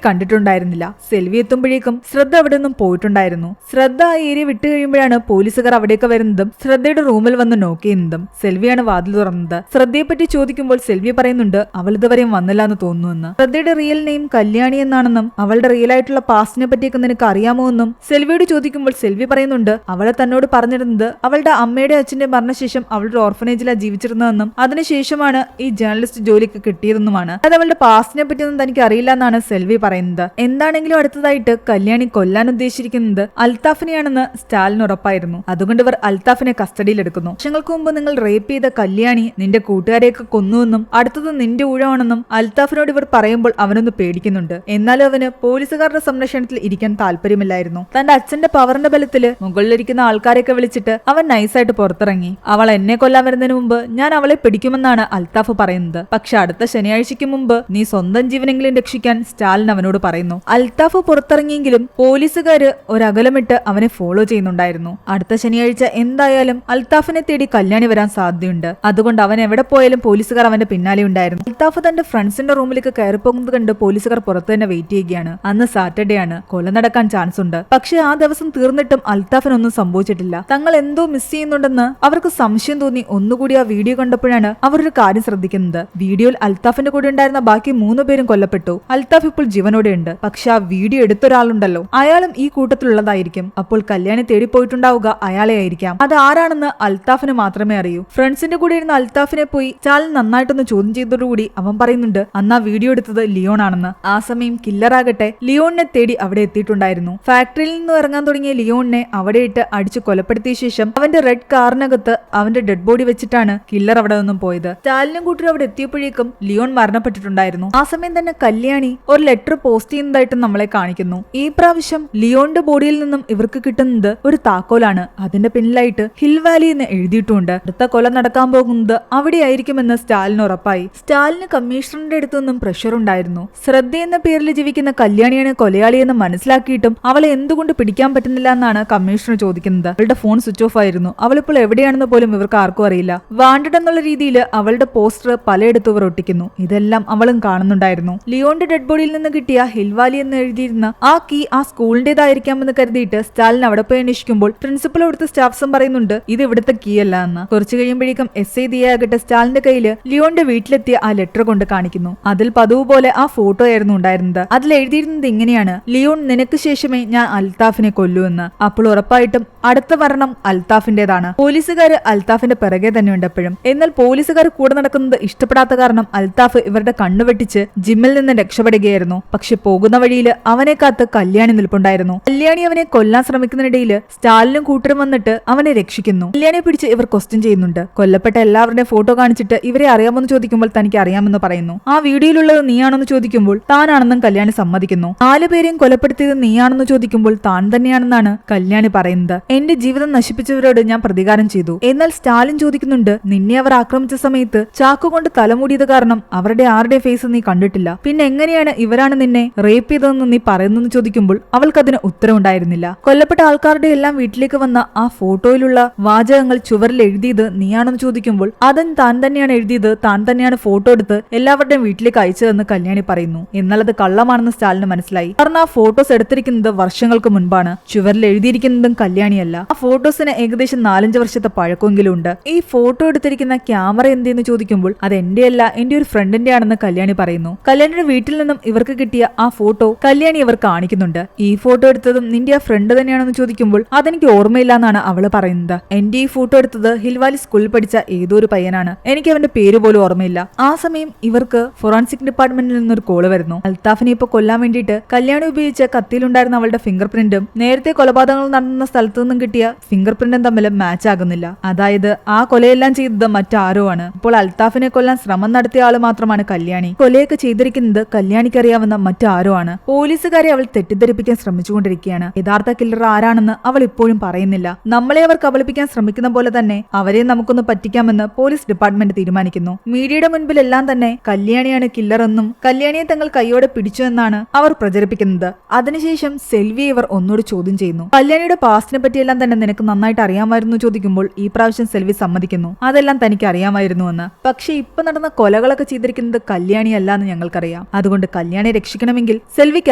കണ്ടിട്ടുണ്ടായിരുന്നില്ല. സെൽവി എത്തുമ്പോഴേക്കും ശ്രദ്ധ അവിടെ നിന്നും പോയിട്ടുണ്ടായിരുന്നു. ശ്രദ്ധ ആ ഏരിയ വിട്ടു കഴിയുമ്പോഴാണ് പോലീസുകാർ അവിടേക്ക് വരുന്നതും ശ്രദ്ധയുടെ റൂമിൽ വന്ന് നോക്ക് ചെയ്യുന്നതും. സെൽവിയാണ് വാതിൽ തുറന്നത്. ശ്രദ്ധയെ പറ്റി ചോദിക്കുമ്പോൾ സെൽവി പറയുന്നുണ്ട് അവൾ ഇതുവരെയും വന്നില്ല എന്ന് തോന്നുന്നു. ശ്രദ്ധയുടെ റിയൽ നെയിം കല്യാണി എന്നാണെന്നും അവളുടെ റിയൽ ആയിട്ടുള്ള പാസ്റ്റിനെ പറ്റിയൊക്കെ നിനക്ക് അറിയാമോ എന്നും സെൽവിയോട് ചോദിക്കുമ്പോൾ സെൽവി പറയുന്നുണ്ട് അവളെ തന്നോട് പറഞ്ഞിരുന്നത് അവളുടെ അമ്മയുടെ അച്ഛന്റെ മരണശേഷം അവളുടെ ഓർഫനേജിലാണ് ജീവിച്ചിരുന്നതെന്നും അതിനുശേഷമാണ് ഈ ജേർണലിസ്റ്റ് ജോലിക്ക് കിട്ടിയതെന്നുമാണ്. അത് അവളുടെ പാസ്റ്റിനെ പറ്റിയൊന്നും തനിക്ക് അറിയില്ല എന്നാണ് സെൽവി പറയുന്നത്. എന്താണെങ്കിലും അടുത്തതായിട്ട് കല്യാണി കൊല്ലാൻ ഉദ്ദേശിച്ചിരിക്കുന്നത് അൽത്താഫിനെയാണെന്ന് സ്റ്റാലിന് ഉറപ്പായിരുന്നു. അതുകൊണ്ട് ഇവർ അൽത്താഫിനെ കസ്റ്റഡിയിലെടുക്കുന്നു. വർഷങ്ങൾക്ക് മുമ്പ് നിങ്ങൾ റേപ്പ് ചെയ്ത കല്യാണി നിന്റെ കൂട്ടുകാരെയൊക്കെ കൊന്നുവെന്നും അടുത്തത് നിന്റെ ഊഴമാണെന്നും അൽത്താഫിനോട് ഇവർ പറയുമ്പോൾ അവനൊന്ന് പേടിക്കുന്നുണ്ട്. എന്നാലും അവന് പോലീസുകാരുടെ സംരക്ഷണത്തിൽ ഇരിക്കാൻ താല്പര്യമില്ലായിരുന്നു. തന്റെ അച്ഛന്റെ പവറിന്റെ ബലത്തില് മുകളിലിരിക്കുന്ന ആൾക്കാരെയൊക്കെ വിളിച്ചിട്ട് അവൻ നൈസായിട്ട് പുറത്തിറങ്ങി. അവൾ എന്നെ കൊല്ലാൻ വരുന്നതിന് മുമ്പ് ഞാൻ അവളെ പിടിക്കുമെന്നാണ് അൽത്താഫ് പറയുന്നത്. പക്ഷെ അടുത്ത ശനിയാഴ്ചയ്ക്ക് മുമ്പ് നീ സ്വന്തം ജീവനെങ്കിലും രക്ഷിക്കാൻ സ്റ്റാലിൻ അവനോട് പറയുന്നു. അൽത്താഫ് പുറത്തിറങ്ങിയെങ്കിലും പോലീസുകാര് ഒരകലമിട്ട് അവനെ ഫോളോ ചെയ്യുന്നുണ്ടായിരുന്നു. അടുത്ത ശനിയാഴ്ച എന്തായാലും അൽത്താഫിനെ തേടി കല്യാണി വരാൻ സാധ്യതയുണ്ട്. അതുകൊണ്ട് അവൻ എവിടെ പോയാലും പോലീസുകാർ അവന്റെ പിന്നാലെ ഉണ്ടായിരുന്നു. അൽത്താഫ് തന്റെ ഫ്രണ്ട്സിന്റെ റൂമിലേക്ക് കയറിപ്പോകുന്നത് കണ്ട് പോലീസുകാർ പുറത്ത് തന്നെ വെയിറ്റ് ചെയ്യുകയാണ്. അന്ന് സാറ്റർഡേ ആണ്. കൊല നടക്കാൻ ചാൻസ് ഉണ്ട്. പക്ഷെ ആ ദിവസം തീർന്നിട്ടും അൽത്താഫിനൊന്നും സംഭവിച്ചിട്ടില്ല. തങ്ങൾ എന്തോ മിസ് ചെയ്യുന്നുണ്ടെന്ന് അവർക്ക് സംശയം തോന്നി. ഒന്നുകൂടി ആ വീഡിയോ കണ്ടപ്പോഴാണ് അവരൊരു കാര്യം ശ്രദ്ധിക്കുന്നത്. വീഡിയോയിൽ അൽത്താഫിന്റെ കൂടെ ഉണ്ടായിരുന്ന ബാക്കി 3 പേരും കൊല്ലപ്പെട്ടു. അൽത്താഫ് ഇപ്പോൾ ജീവനോടെ ഉണ്ട്. പക്ഷെ ആ വീഡിയോ എടുത്തൊരാളുണ്ടല്ലോ, അയാളും ഈ കൂട്ടത്തിലുള്ളതായിരിക്കും. അപ്പോൾ കല്യാണി തേടിപ്പോയിട്ടുണ്ടാവുക അയാളെ ആയിരിക്കാം. അത് ആരാണെന്ന് അൽത്താഫിന് മാത്രമേ അറിയൂ. ഫ്രണ്ട്സിന്റെ കൂടെ ഇരുന്ന അൽത്താഫിനെ പോയി സ്റ്റാലിൻ നന്നായിട്ടൊന്ന് ചോദ്യം ചെയ്തതോടുകൂടി അവൻ പറയുന്നുണ്ട് അന്ന് ആ വീഡിയോ എടുത്തത് ലിയോൺ ആണെന്ന്. ആ സമയം കില്ലറാകട്ടെ ലിയോണിനെ തേടി അവിടെ എത്തിയിട്ടുണ്ടായിരുന്നു. ഫാക്ടറിയിൽ നിന്ന് ഇറങ്ങാൻ തുടങ്ങിയ ലിയോണിനെ അവിടെ ഇട്ട് അടിച്ചു കൊലപ്പെടുത്തിയ ശേഷം അവന്റെ റെഡ് കാറിനകത്ത് അവന്റെ ഡെഡ് ബോഡി വെച്ചിട്ടാണ് കില്ലർ അവിടെ നിന്നും പോയത്. സ്റ്റാലിനും കൂട്ടരും അവിടെ എത്തിയപ്പോഴേക്കും ലിയോൺ മരണപ്പെട്ടിട്ടുണ്ടായിരുന്നു. ആ സമയം തന്നെ കല്യാണി ഒരു ലെറ്റർ പോസ്റ്റ് ചെയ്യുന്നതായിട്ട് നമ്മളെ കാണിക്കുന്നു. ഈ പ്രാവശ്യം ലിയോണിന്റെ ബോഡിയിൽ നിന്നും ഇവർക്ക് കിട്ടുന്നത് ഒരു താക്കോലാണ്. അതിന്റെ പിന്നിലായിട്ട് ഹിൽ വാലി എന്ന് എഴുതിയിട്ടുണ്ട്. അടുത്ത കൊല നടക്കാൻ പോകുന്നത് അവിടെയായിരിക്കുമെന്ന് സ്റ്റാലിന് ഉറപ്പായി. സ്റ്റാലിന് കമ്മീഷണറുടെ അടുത്തു നിന്നും പ്രഷർ ഉണ്ടായിരുന്നു. ശ്രദ്ധ എന്ന പേരിൽ ജീവിക്കുന്ന കല്യാണിയാണ് കൊലയാളിയെന്ന് മനസ്സിലാക്കിയിട്ടും അവളെ എന്തുകൊണ്ട് പിടിക്കാൻ പറ്റുന്നില്ല എന്നാണ് കമ്മീഷണർ ചോദിക്കുന്നത്. അവളുടെ ഫോൺ സ്വിച്ച് ഓഫ് ആയിരുന്നു. അവളിപ്പോൾ എവിടെയാണെന്ന് പോലും ഇവർക്ക് ആർക്കും അറിയില്ല. വാണ്ടഡ് എന്നുള്ള രീതിയിൽ അവളുടെ പോസ്റ്റർ പലയിടത്തും ഇവർ ഒട്ടിക്കുന്നു. ഇതെല്ലാം അവളും കാണുന്നുണ്ടായിരുന്നു. ലിയോന്റെ ഡെഡ് ബോഡിയിൽ നിന്ന് കിട്ടിയ ഹിൽവാലി എന്ന് എഴുതിയിരുന്ന ആ കീ ആ സ്കൂളിന്റേതായിരിക്കാമെന്ന് കരുതിയിട്ട് സ്റ്റാലിൻ അവിടെ പോയി അന്വേഷിക്കുമ്പോൾ പ്രിൻസിപ്പൽ അവിടുത്തെ സ്റ്റാഫ്സും പറയുന്നുണ്ട് ഇത് ഇവിടുത്തെ കീ അല്ല എന്ന്. കുറച്ചു കഴിയുമ്പോഴേക്കും SI ദിയാകട്ടെ സ്റ്റാലിന്റെ കയ്യില് ലിയോന്റെ വീട്ടിലെത്തിയ ആ ലെറ്റർ കൊണ്ട് കാണിക്കുന്നു. അതിൽ പതിവ് പോലെ ആ ഫോട്ടോ ആയിരുന്നു ഉണ്ടായിരുന്നത്. അതിൽ എഴുതിയിരുന്നത് ഇങ്ങനെയാണ്: ലിയോൺ നിനക്ക് ശേഷമേ ഞാൻ അൽത്താഫിനെ കൊല്ലൂ എന്ന്. അപ്പോൾ ഉറപ്പായിട്ടും അടുത്ത മരണം അൽത്താഫിന്റേതാണ്. പോലീസുകാര് അൽത്താഫിന്റെ പിറകെ തന്നെ ഉണ്ട് എപ്പോഴും. എന്നാൽ പോലീസുകാർ കൂടെ നടക്കുന്നത് ഇഷ്ടപ്പെടാത്ത കാരണം അൽത്താഫ് ഇവരുടെ കണ്ണു വെട്ടിച്ച് ജിമ്മിൽ നിന്ന് രക്ഷപ്പെടുകയായിരുന്നു. പക്ഷെ പോകുന്ന വഴിയിൽ അവനെ കാത്ത് കല്യാണി നിൽപ്പുണ്ടായിരുന്നു. കല്യാണി അവനെ കൊല്ലാൻ ശ്രമിക്കുന്നതിനിടയിൽ സ്റ്റാലിനും കൂട്ടരും വന്നിട്ട് അവനെ രക്ഷിക്കുന്നു. കല്യാണിയെ പിടിച്ച് ഇവർ ക്വസ്റ്റ്യൻ ചെയ്യുന്നുണ്ട്. കൊല്ലപ്പെട്ട എല്ലാവരുടെയും ഫോട്ടോ കാണിച്ചിട്ട് ഇവരെ അറിയാമെന്ന് ചോദിക്കുമ്പോൾ തനിക്ക് അറിയാമെന്ന് പറയുന്നു. ആ വീഡിയോയിലുള്ളത് നീയാണെന്ന് ചോദിക്കുമ്പോൾ താനാണെന്നും കല്യാണി സമ്മതിക്കുന്നു. 4 പേരെയും കൊലപ്പെടുത്തിയത് നീയാണെന്ന് ചോദിക്കുമ്പോൾ താൻ തന്നെയാണെന്നാണ് കല്യാണി പറയുന്നത്. എന്റെ ജീവിതം നശിപ്പിച്ചവരോട് ഞാൻ പ്രതികാരം ചെയ്തു. എന്നാൽ സ്റ്റാലിൻ ചോദിക്കുന്നുണ്ട് നിന്നെ അവർ ആക്രമിച്ച സമയത്ത് ചാക്കുകൊണ്ട് തലമൂടിയത് കാരണം അവരുടെ ആരുടെ ഫേസ് നീ കണ്ടിട്ടില്ല. പിന്നെ എങ്ങനെയാണ് ഇവരാണ് നിന്നെ റേപ്പ് ചെയ്തതെന്ന് നീ പറയുന്നെന്ന് ചോദിക്കുമ്പോൾ അവൾക്കതിന് ഉത്തരവുണ്ടായിരുന്നില്ല. കൊല്ലപ്പെട്ട ആൾക്കാരുടെ എല്ലാം വീട്ടിലേക്ക് വന്ന ആ ഫോട്ടോയിലുള്ള വാചകങ്ങൾ ചുവരിൽ എഴുതിയത് നീയാണെന്ന് ചോദിക്കുമ്പോൾ അതും താൻ തന്നെയാണ് എഴുതിയത്, താൻ തന്നെയാണ് ഫോട്ടോ എടുത്ത് എല്ലാവരുടെയും വീട്ടിലേക്ക് അയച്ചതെന്ന് കല്യാണി പറയുന്നു. എന്നാൽ അത് കള്ളമാണെന്ന് സ്റ്റാലിന് മനസ്സിലായി. കാരണം ആ ഫോട്ടോസ് എടുത്തിരിക്കുന്നത് വർഷങ്ങൾക്ക് മുൻപാണ്. ചുവരിൽ എഴുതിയിരിക്കുന്നതും കല്യാണിയല്ല. ആ ഫോട്ടോസിന് ഏകദേശം 4-5 വർഷത്തെ പഴക്കമെങ്കിലും ഉണ്ട്. ഈ ഫോട്ടോ എടുത്തിരിക്കുന്ന ക്യാമറ എന്തെന്ന് ചോദിക്കുമ്പോൾ അത് എന്റെയല്ല, എന്റെ ഒരു ഫ്രണ്ടിന്റെ ആണെന്ന് കല്യാണി പറയുന്നു. കല്യാണിയുടെ വീട്ടിൽ നിന്നും ഇവർക്ക് കിട്ടിയ ആ ഫോട്ടോ കല്യാണി ഇവർ കാണിക്കുന്നുണ്ട്. ഈ ഫോട്ടോ എടുത്തതും നിന്റെ ആ ഫ്രണ്ട് തന്നെയാണെന്ന് ചോദിക്കുമ്പോൾ അതെനിക്ക് ഓർമ്മയില്ല എന്നാണ് അവള് പറയുന്നത്. എന്റെ ഈ ഫോട്ടോ എടുത്തത് ഹിൽവാലി സ്കൂളിൽ പഠിച്ച ഏതോ ഒരു പയ്യനാണ്. എനിക്ക് അവന്റെ പേര് പോലും ഓർമ്മയില്ല. ആ സമയം ഇവർക്ക് ഫോറൻസിക് ഡിപ്പാർട്ട്മെന്റിൽ നിന്നൊരു കോള് വരുന്നു. അൽത്താഫിനെ ഇപ്പൊ കൊല്ലാൻ വേണ്ടിയിട്ട് കല്യാണി ഉപയോഗിച്ച കത്തിയിലുണ്ടായിരുന്ന അവളുടെ ഫിംഗർ പ്രിന്റും നേരത്തെ കൊലപാതകങ്ങൾ നടന്ന സ്ഥലത്തു നിന്നും കിട്ടിയ ഫിംഗർ പ്രിന്റും തമ്മിൽ മാച്ച് ആകുന്നില്ല. അതായത് ആ കൊലയെല്ലാം ചെയ്തത് മറ്റാരോ ആണ്. ഇപ്പോൾ അൽത്താഫിനെ കൊല്ലാൻ ശ്രമം നടത്തിയ ആള് മാത്രമാണ് കല്യാണി. കൊലയൊക്കെ ചെയ്തിരിക്കുന്നത് കല്യാണിക്ക് തനിക്കറിയാവുന്ന മറ്റാരോ ആണ്. പോലീസുകാരെ അവൾ തെറ്റിദ്ധരിപ്പിക്കാൻ ശ്രമിച്ചുകൊണ്ടിരിക്കുകയാണ്. യഥാർത്ഥ കില്ലർ ആരാണെന്ന് അവൾ ഇപ്പോഴും പറയുന്നില്ല. നമ്മളെ അവർ കബളിപ്പിക്കാൻ ശ്രമിക്കുന്ന പോലെ തന്നെ അവരെ നമുക്കൊന്ന് പറ്റിക്കാമെന്ന് പോലീസ് ഡിപ്പാർട്ട്മെന്റ് തീരുമാനിക്കുന്നു. മീഡിയയുടെ മുൻപിലെല്ലാം തന്നെ കല്യാണിയാണ് കില്ലർ എന്നും കല്യാണിയെ തങ്ങൾ കൈയോടെ പിടിച്ചു എന്നാണ് അവർ പ്രചരിപ്പിക്കുന്നത്. അതിനുശേഷം സെൽവിയെ ഇവർ ഒന്നോട് ചോദ്യം ചെയ്യുന്നു. കല്യാണിയുടെ പാസ്റ്റിനെ പറ്റിയെല്ലാം തന്നെ നിനക്ക് നന്നായിട്ട് അറിയാമായിരുന്നു ചോദിക്കുമ്പോൾ ഈ പ്രാവശ്യം സെൽവി സമ്മതിക്കുന്നു അതെല്ലാം തനിക്ക് അറിയാമായിരുന്നു എന്ന്. പക്ഷെ ഇപ്പൊ നടന്ന കൊലകളൊക്കെ ചെയ്തിരിക്കുന്നത് കല്യാണിയല്ല എന്ന് ഞങ്ങൾക്കറിയാം. അതുകൊണ്ട് കല്യാണിയെ രക്ഷിക്കണമെങ്കിൽ സെൽവിക്ക്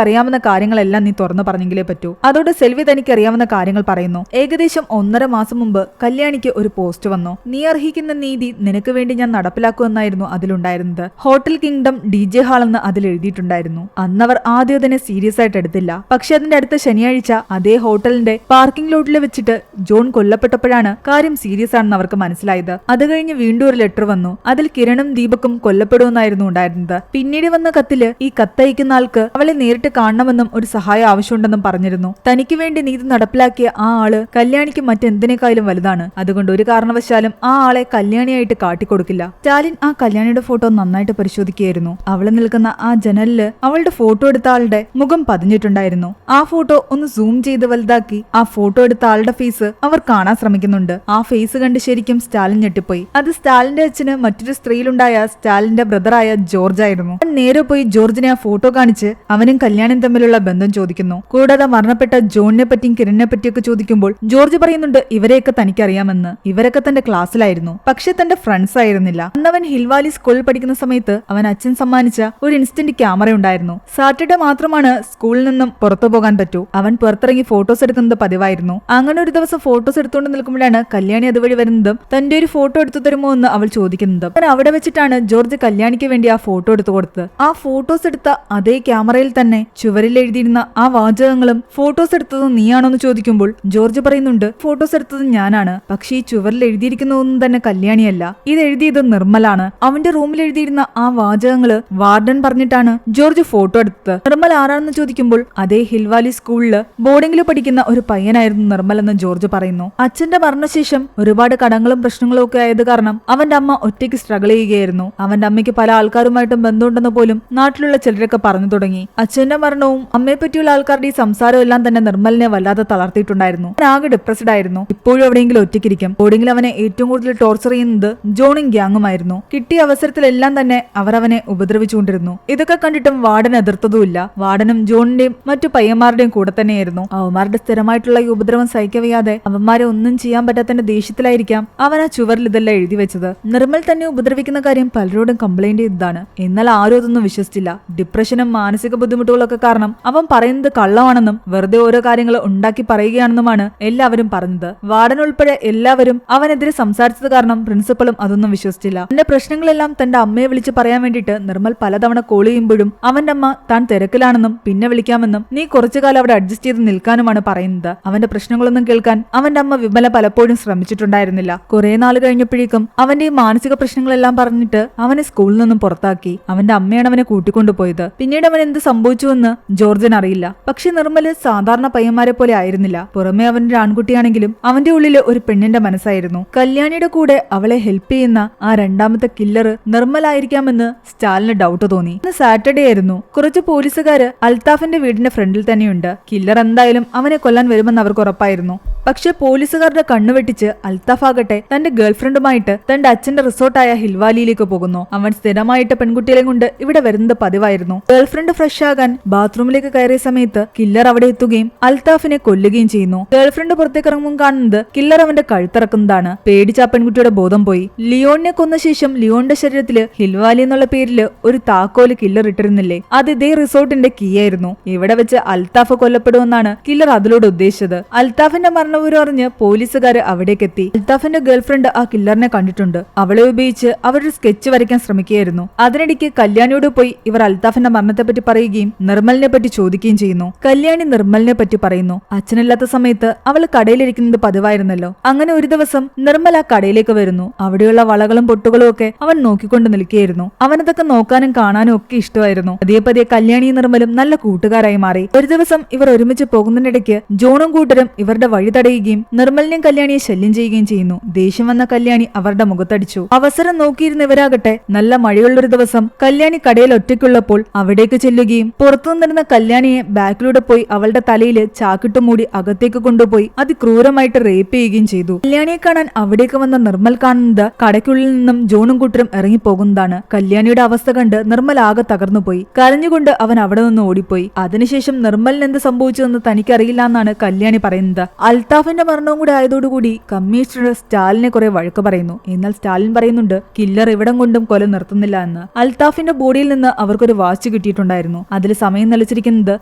അറിയാവുന്ന കാര്യങ്ങളെല്ലാം നീ തുറന്നു പറഞ്ഞെങ്കിലേ പറ്റൂ. അതോടെ സെൽവി തനിക്ക് അറിയാവുന്ന കാര്യങ്ങൾ പറയുന്നു. ഏകദേശം 1.5 മാസം മുമ്പ് കല്യാണിക്ക് ഒരു പോസ്റ്റ് വന്നു. നീ അർഹിക്കുന്ന നീതി നിനക്ക് വേണ്ടി ഞാൻ നടപ്പിലാക്കുമെന്നായിരുന്നു അതിലുണ്ടായിരുന്നത്. ഹോട്ടൽ കിങ്ഡം DJ ഹാൾ എന്ന് അതിൽ എഴുതിയിട്ടുണ്ടായിരുന്നു. അന്നവർ ആദ്യം അതിനെ സീരിയസ് ആയിട്ട് എടുത്തില്ല. പക്ഷെ അതിന്റെ അടുത്ത ശനിയാഴ്ച അതേ ഹോട്ടലിന്റെ പാർക്കിംഗ് ലോട്ടിൽ വെച്ചിട്ട് ജോൺ കൊല്ലപ്പെട്ടപ്പോഴാണ് കാര്യം സീരിയസ് ആണെന്ന് അവർക്ക് മനസ്സിലായത്. അത് കഴിഞ്ഞ് വീണ്ടും ഒരു ലെറ്റർ വന്നു. അതിൽ കിരണും ദീപക്കും കൊല്ലപ്പെടുമെന്നായിരുന്നു ഉണ്ടായിരുന്നത്. പിന്നീട് വന്ന കത്തില് ഈ കത്തയക്കുന്ന ആൾക്ക് അവളെ നേരിട്ട് കാണണമെന്നും ഒരു സഹായം ആവശ്യമുണ്ടെന്നും പറഞ്ഞിരുന്നു. തനിക്ക് വേണ്ടി നീതി നടപ്പിലാക്കിയ ആ ആള് കല്യാണിക്ക് മറ്റെന്തിനേക്കാളും വലുതാണ്. അതുകൊണ്ട് ഒരു കാരണവശാലും ആ ആളെ കല്യാണിയായിട്ട് കാട്ടിക്കൊടുക്കില്ല. സ്റ്റാലിൻ ആ കല്യാണിയുടെ ഫോട്ടോ നന്നായിട്ട് പരിശോധിക്കുകയായിരുന്നു. അവള് നിൽക്കുന്ന ആ ജനലില് അവളുടെ ഫോട്ടോ എടുത്ത ആളുടെ മുഖം പതിഞ്ഞിട്ടുണ്ടായിരുന്നു. ആ ഫോട്ടോ ഒന്ന് സൂം ചെയ്ത് വലുതാക്കി ആ ഫോട്ടോ എടുത്ത ആളുടെ ഫേസ് അവർ കാണാൻ ശ്രമിക്കുന്നുണ്ട്. ആ ഫേസ് കണ്ട് ശരിക്കും സ്റ്റാലിൻ ഞെട്ടിപ്പോയി. അത് സ്റ്റാലിന്റെ അച്ഛന് മറ്റൊരു സ്ത്രീയിലുണ്ടായ സ്റ്റാലിന്റെ ബ്രദറായ ജോർജ് ആയിരുന്നു. അവൻ നേരെ പോയി ജോർജിനെ ആ ഫോട്ടോ കാണിച്ച് അവനും കല്യാണിയും തമ്മിലുള്ള ബന്ധം ചോദിക്കുന്നു. കൂടാതെ മരണപ്പെട്ട ജോണിനെ പറ്റിയും കിരണിനെ പറ്റിയൊക്കെ ചോദിക്കുമ്പോൾ ജോർജ് പറയുന്നുണ്ട് ഇവരെയൊക്കെ തനിക്കറിയാമെന്ന്. ഇവരൊക്കെ തന്റെ ക്ലാസ്സിലായിരുന്നു, പക്ഷെ തന്റെ ഫ്രണ്ട്സ് ആയിരുന്നില്ല. അന്നവൻ ഹിൽവാലി സ്കൂളിൽ പഠിക്കുന്ന സമയത്ത് അവൻ അച്ഛൻ സമ്മാനിച്ച ഒരു ഇൻസ്റ്റന്റ് ക്യാമറ ഉണ്ടായിരുന്നു. സാറ്റർഡേ മാത്രമാണ് സ്കൂളിൽ നിന്നും പുറത്തു പോകാൻ പറ്റൂ. അവൻ പുറത്തിറങ്ങി ഫോട്ടോസ് എടുക്കുന്നത് പതിവായിരുന്നു. അങ്ങനെ ഒരു ദിവസം ഫോട്ടോസ് എടുത്തുകൊണ്ട് നിൽക്കുമ്പോഴാണ് കല്യാണി അതുവഴി വരുന്നതും തന്റെ ഒരു ഫോട്ടോ എടുത്തു തരുമോ എന്ന് അവൾ ചോദിക്കുന്നതും. അവൻ അവിടെ വെച്ചിട്ടാണ് ജോർജ് കല്യാണിക്ക് വേണ്ടി ആ ഫോട്ടോ എടുത്തു കൊടുത്തത്. ആ ഫോട്ടോസ് എടുത്ത അതേ ക്യാമറയിൽ തന്നെ ചുവരിൽ എഴുതിയിരുന്ന ആ വാചകങ്ങളും ഫോട്ടോസ് എടുത്തത് നീയാണോന്ന് ചോദിക്കുമ്പോൾ ജോർജ് പറയുന്നുണ്ട് ഫോട്ടോസ് എടുത്തത് ഞാനാണ്, പക്ഷേ ഈ ചുവരിൽ എഴുതിയിരിക്കുന്നതൊന്നും തന്നെ കല്യാണിയല്ല, ഇത് എഴുതിയത് നിർമ്മലാണ്. അവന്റെ റൂമിൽ എഴുതിയിരുന്ന ആ വാചകങ്ങള് വാർഡൻ പറഞ്ഞിട്ടാണ് ജോർജ് ഫോട്ടോ എടുത്തത്. നിർമ്മൽ ആരാണെന്ന് ചോദിക്കുമ്പോൾ അതേ ഹിൽവാലി സ്കൂളില് ബോർഡിംഗിൽ പഠിക്കുന്ന ഒരു പയ്യനായിരുന്നു നിർമ്മൽ എന്ന് ജോർജ് പറയുന്നു. അച്ഛന്റെ മരണശേഷം ഒരുപാട് കടങ്ങളും പ്രശ്നങ്ങളും ഒക്കെ ആയത് കാരണം അവന്റെ അമ്മ ഒറ്റയ്ക്ക് സ്ട്രഗിൾ ചെയ്യുകയായിരുന്നു. അവന്റെ അമ്മയ്ക്ക് പല ആൾക്കാരുമായിട്ടും ബന്ധമുണ്ടെന്ന് പോലും നാട്ടിലുള്ള ചിലരൊക്കെ പറഞ്ഞു തുടങ്ങി. അച്ഛന്റെ മരണവും അമ്മയെ പറ്റിയുള്ള ആൾക്കാരുടെ ഈ സംസാരവും എല്ലാം തന്നെ നിർമ്മലിനെ വല്ലാതെ തളർത്തിയിട്ടുണ്ടായിരുന്നു. അവൻ ആകെ ഡിപ്രസ്ഡ് ആയിരുന്നു. ഇപ്പോഴും എവിടെയെങ്കിലും ഒറ്റയ്ക്കിരിക്കും. ബോർഡിംഗിൽ അവനെ ഏറ്റവും കൂടുതൽ ടോർച്ചർ ചെയ്യുന്നത് ജോണും ഗ്യാങ്ങുമായിരുന്നു. കിട്ടിയ അവസരത്തിലെല്ലാം തന്നെ അവർ അവനെ ഉപദ്രവിച്ചുകൊണ്ടിരുന്നു. ഇതൊക്കെ കണ്ടിട്ടും വാർഡൻ എതിർത്തതുമില്ല. വാർഡനും ജോണിന്റെയും മറ്റു പയ്യന്മാരുടെയും കൂടെ തന്നെയായിരുന്നു. അവന്മാരുടെ സ്ഥിരമായിട്ടുള്ള ഈ ഉപദ്രവം സഹിക്കവയ്യാതെ അവന്മാരെ ഒന്നും ചെയ്യാൻ പറ്റാത്തതിന്റെ ദേഷ്യത്തിലായിരിക്കാം അവൻ ആ ചുവരിൽ ഇതെല്ലാം എഴുതി വെച്ചത്. നിർമ്മൽ തന്നെ ഉപദ്രവിക്കുന്ന കാര്യം പലരോടും കംപ്ലൈന്റ് ചെയ്തതാണ്. എന്നാൽ ആരും അതൊന്നും വിശ്വസിച്ചില്ല. ഡിപ്രഷനും മാനസിക ബുദ്ധിമുട്ടുകളൊക്കെ കാരണം അവൻ പറയുന്നത് കള്ളമാണെന്നും വെറുതെ ഓരോ കാര്യങ്ങൾ ഉണ്ടാക്കി പറയുകയാണെന്നുമാണ് എല്ലാവരും പറഞ്ഞത്. വാർഡൻ ഉൾപ്പെടെ എല്ലാവരും അവനെതിരെ സംസാരിച്ചത് കാരണം പ്രിൻസിപ്പലും അതൊന്നും വിശ്വസിച്ചില്ല. തന്റെ പ്രശ്നങ്ങളെല്ലാം തന്റെ അമ്മയെ വിളിച്ച് പറയാൻ വേണ്ടിയിട്ട് നിർമ്മൽ പലതവണ കോൾ ചെയ്യുമ്പോഴും അവന്റെ അമ്മ താൻ തിരക്കിലാണെന്നും പിന്നെ വിളിക്കാമെന്നും നീ കുറച്ചു കാലം അവിടെ അഡ്ജസ്റ്റ് ചെയ്ത് നിൽക്കാനുമാണ് പറയുന്നത്. അവന്റെ പ്രശ്നങ്ങളൊന്നും കേൾക്കാൻ അവന്റെ അമ്മ വിമല പലപ്പോഴും ശ്രമിച്ചിട്ടുണ്ടായിരുന്നില്ല. കുറെ നാൾ കഴിഞ്ഞപ്പോഴേക്കും അവന്റെ ഈ മാനസിക പ്രശ്നങ്ങളെല്ലാം പറഞ്ഞിട്ട് അവനെ സ്കൂളിൽ നിന്നും പുറത്താക്കി. അവന്റെ അമ്മയാണ് അവനെ കൂട്ടിക്കൊണ്ടുപോയത്. പിന്നീട് അവൻ എന്ത് സംഭവിച്ചുവെന്ന് ജോർജിന് അറിയില്ല. പക്ഷെ നിർമ്മല് സാധാരണ പയ്യന്മാരെ പോലെ ആയിരുന്നില്ല. പുറമെ അവന്റെ ആൺകുട്ടിയാണെങ്കിലും അവന്റെ ഉള്ളില് ഒരു പെണ്ണിന്റെ മനസ്സായിരുന്നു. കല്യാണിയുടെ കൂടെ അവളെ ഹെൽപ്പ് ചെയ്യുന്ന ആ രണ്ടാമത്തെ കില്ലർ നിർമ്മലായിരിക്കാമെന്ന് സ്റ്റാലിന് ഡൗട്ട് തോന്നി. ഇന്ന് സാറ്റർഡേ ആയിരുന്നു. കുറച്ച് പോലീസുകാര് അൽത്താഫിന്റെ വീടിന്റെ ഫ്രണ്ടിൽ തന്നെയുണ്ട്. കില്ലർ എന്തായാലും അവനെ കൊല്ലാൻ വരുമെന്ന് അവർക്ക് ഉറപ്പായിരുന്നു. പക്ഷെ പോലീസുകാരുടെ കണ്ണുവെട്ടിച്ച് അൽത്താഫ് ആകട്ടെ തന്റെ ഗേൾഫ്രണ്ടുമായിട്ട് തന്റെ അച്ഛന്റെ റിസോർട്ടായ ഹിൽവാലിയിലേക്ക് പോകുന്നു. അവൻ സ്ഥിരമായിട്ട് പെൺകുട്ടികളെ കൊണ്ട് ഇവിടെ വരുന്നത് പതിവായിരുന്നു. ഗേൾഫ്രണ്ട് ഫ്രഷ് ആകാൻ ബാത്റൂമിലേക്ക് കയറിയ സമയത്ത് കില്ലർ അവിടെ എത്തുകയും അൽത്താഫിനെ കൊല്ലുകയും ചെയ്യുന്നു. ഗേൾഫ്രണ്ട് പുറത്തേക്ക് ഇറങ്ങുമ്പോൾ കാണുന്നത് കില്ലർ അവന്റെ കഴുത്തിറക്കുന്നതാണ്. പേടിച്ച ആ പെൺകുട്ടിയുടെ ബോധം പോയി. ലിയോണിനെ കൊന്ന ശേഷം ലിയോണിന്റെ ശരീരത്തില് ഹിൽവാലി എന്നുള്ള പേരില് ഒരു താക്കോല് കില്ലർ ഇട്ടിരുന്നില്ലേ, അത് ഇതേ റിസോർട്ടിന്റെ കീ ആയിരുന്നു. ഇവിടെ വെച്ച് അൽത്താഫ് കൊല്ലപ്പെടുമെന്നാണ് കില്ലർ അതിലൂടെ ഉദ്ദേശിച്ചത്. അൽത്താഫിന്റെ മരണവിവരം അറിഞ്ഞ് പോലീസുകാര് അവിടേക്ക് എത്തി. അൽത്താഫിന്റെ ഗേൾഫ്രണ്ട് ആ കില്ലറിനെ കണ്ടിട്ടുണ്ട്. അവളെ ഉപയോഗിച്ച് അവരൊരു സ്കെച്ച് വരയ്ക്കാൻ ശ്രമിക്കുകയായിരുന്നു. അതിനിടയ്ക്ക് കല്യാണിയോട് പോയി ഇവർ അൽത്താഫിന്റെ മരണത്തെ പറ്റി പറയുകയും നിർമ്മലിനെ പറ്റി ചോദിക്കുകയും ചെയ്യുന്നു. കല്യാണി നിർമ്മലിനെ പറ്റി പറയുന്നു. അച്ഛനില്ലാത്ത സമയത്ത് അവള് കടയിലിരിക്കുന്നത് പതിവായിരുന്നല്ലോ. അങ്ങനെ ഒരു ദിവസം നിർമ്മൽ ആ കടയിലേക്ക് വരുന്നു. അവിടെയുള്ള വളകളും പൊട്ടുകളും ഒക്കെ അവൻ നോക്കിക്കൊണ്ട് നിൽക്കുകയായിരുന്നു. അവനതൊക്കെ നോക്കാനും കാണാനും ഒക്കെ ഇഷ്ടമായിരുന്നു. പതിയെ പതിയെ കല്യാണിയും നിർമ്മലും നല്ല കൂട്ടുകാരായി മാറി. ഒരു ദിവസം ഇവർ ഒരുമിച്ച് പോകുന്നതിനിടയ്ക്ക് ജോണും കൂട്ടരും ഇവരുടെ വഴി തടയുകയും നിർമ്മലിനെയും കല്യാണിയെ ശല്യം ചെയ്യുകയും ചെയ്യുന്നു. ദേഷ്യം വന്ന കല്യാണി അവരുടെ മുഖത്തടിച്ചു. അവസരം നോക്കിയിരുന്ന ഇവരാകട്ടെ നല്ല മഴയുള്ളൊരു ദിവസം കല്യാണി കടയിൽ ഒറ്റയ്ക്കുള്ളപ്പോൾ പറഞ്ഞപ്പോൾ അവിടേക്ക് ചെല്ലുകയും പുറത്തുനിന്നിരുന്ന കല്യാണിയെ ബാക്കിലൂടെ പോയി അവളുടെ തലയിൽ ചാക്കിട്ട് മൂടി അകത്തേക്ക് കൊണ്ടുപോയി അതിക്രൂരമായിട്ട് റേപ്പ് ചെയ്യുകയും ചെയ്തു. കല്യാണിയെ കാണാൻ അവിടേക്ക് വന്ന നിർമ്മൽ കാണുന്നത് കടയ്ക്കുള്ളിൽ നിന്നും ജോണും കൂട്ടരും ഇറങ്ങിപ്പോകുന്നതാണ്. കല്യാണിയുടെ അവസ്ഥ കണ്ട് നിർമ്മൽ ആകെ തകർന്നുപോയി. കരഞ്ഞുകൊണ്ട് അവൻ അവിടെ നിന്ന് ഓടിപ്പോയി. അതിനുശേഷം നിർമ്മലിന് എന്ത് സംഭവിച്ചതെന്ന് തനിക്കറിയില്ല എന്നാണ് കല്യാണി പറയുന്നത്. അൽത്താഫിന്റെ മരണവും കൂടെ ആയതോടുകൂടി കമ്മീഷണർ സ്റ്റാലിനെ കുറെ വഴക്ക് പറയുന്നു. എന്നാൽ സ്റ്റാലിൻ പറയുന്നുണ്ട് കില്ലർ ഇവിടം കൊണ്ടും കൊല നിർത്തുന്നില്ല എന്ന്. അൽത്താഫിന്റെ ബോഡിയിൽ നിന്ന് അവർക്കൊരു വാച്ച് കിട്ടിയിട്ടുണ്ടായിരുന്നു. അതിൽ സമയം നിലച്ചിരിക്കുന്നത്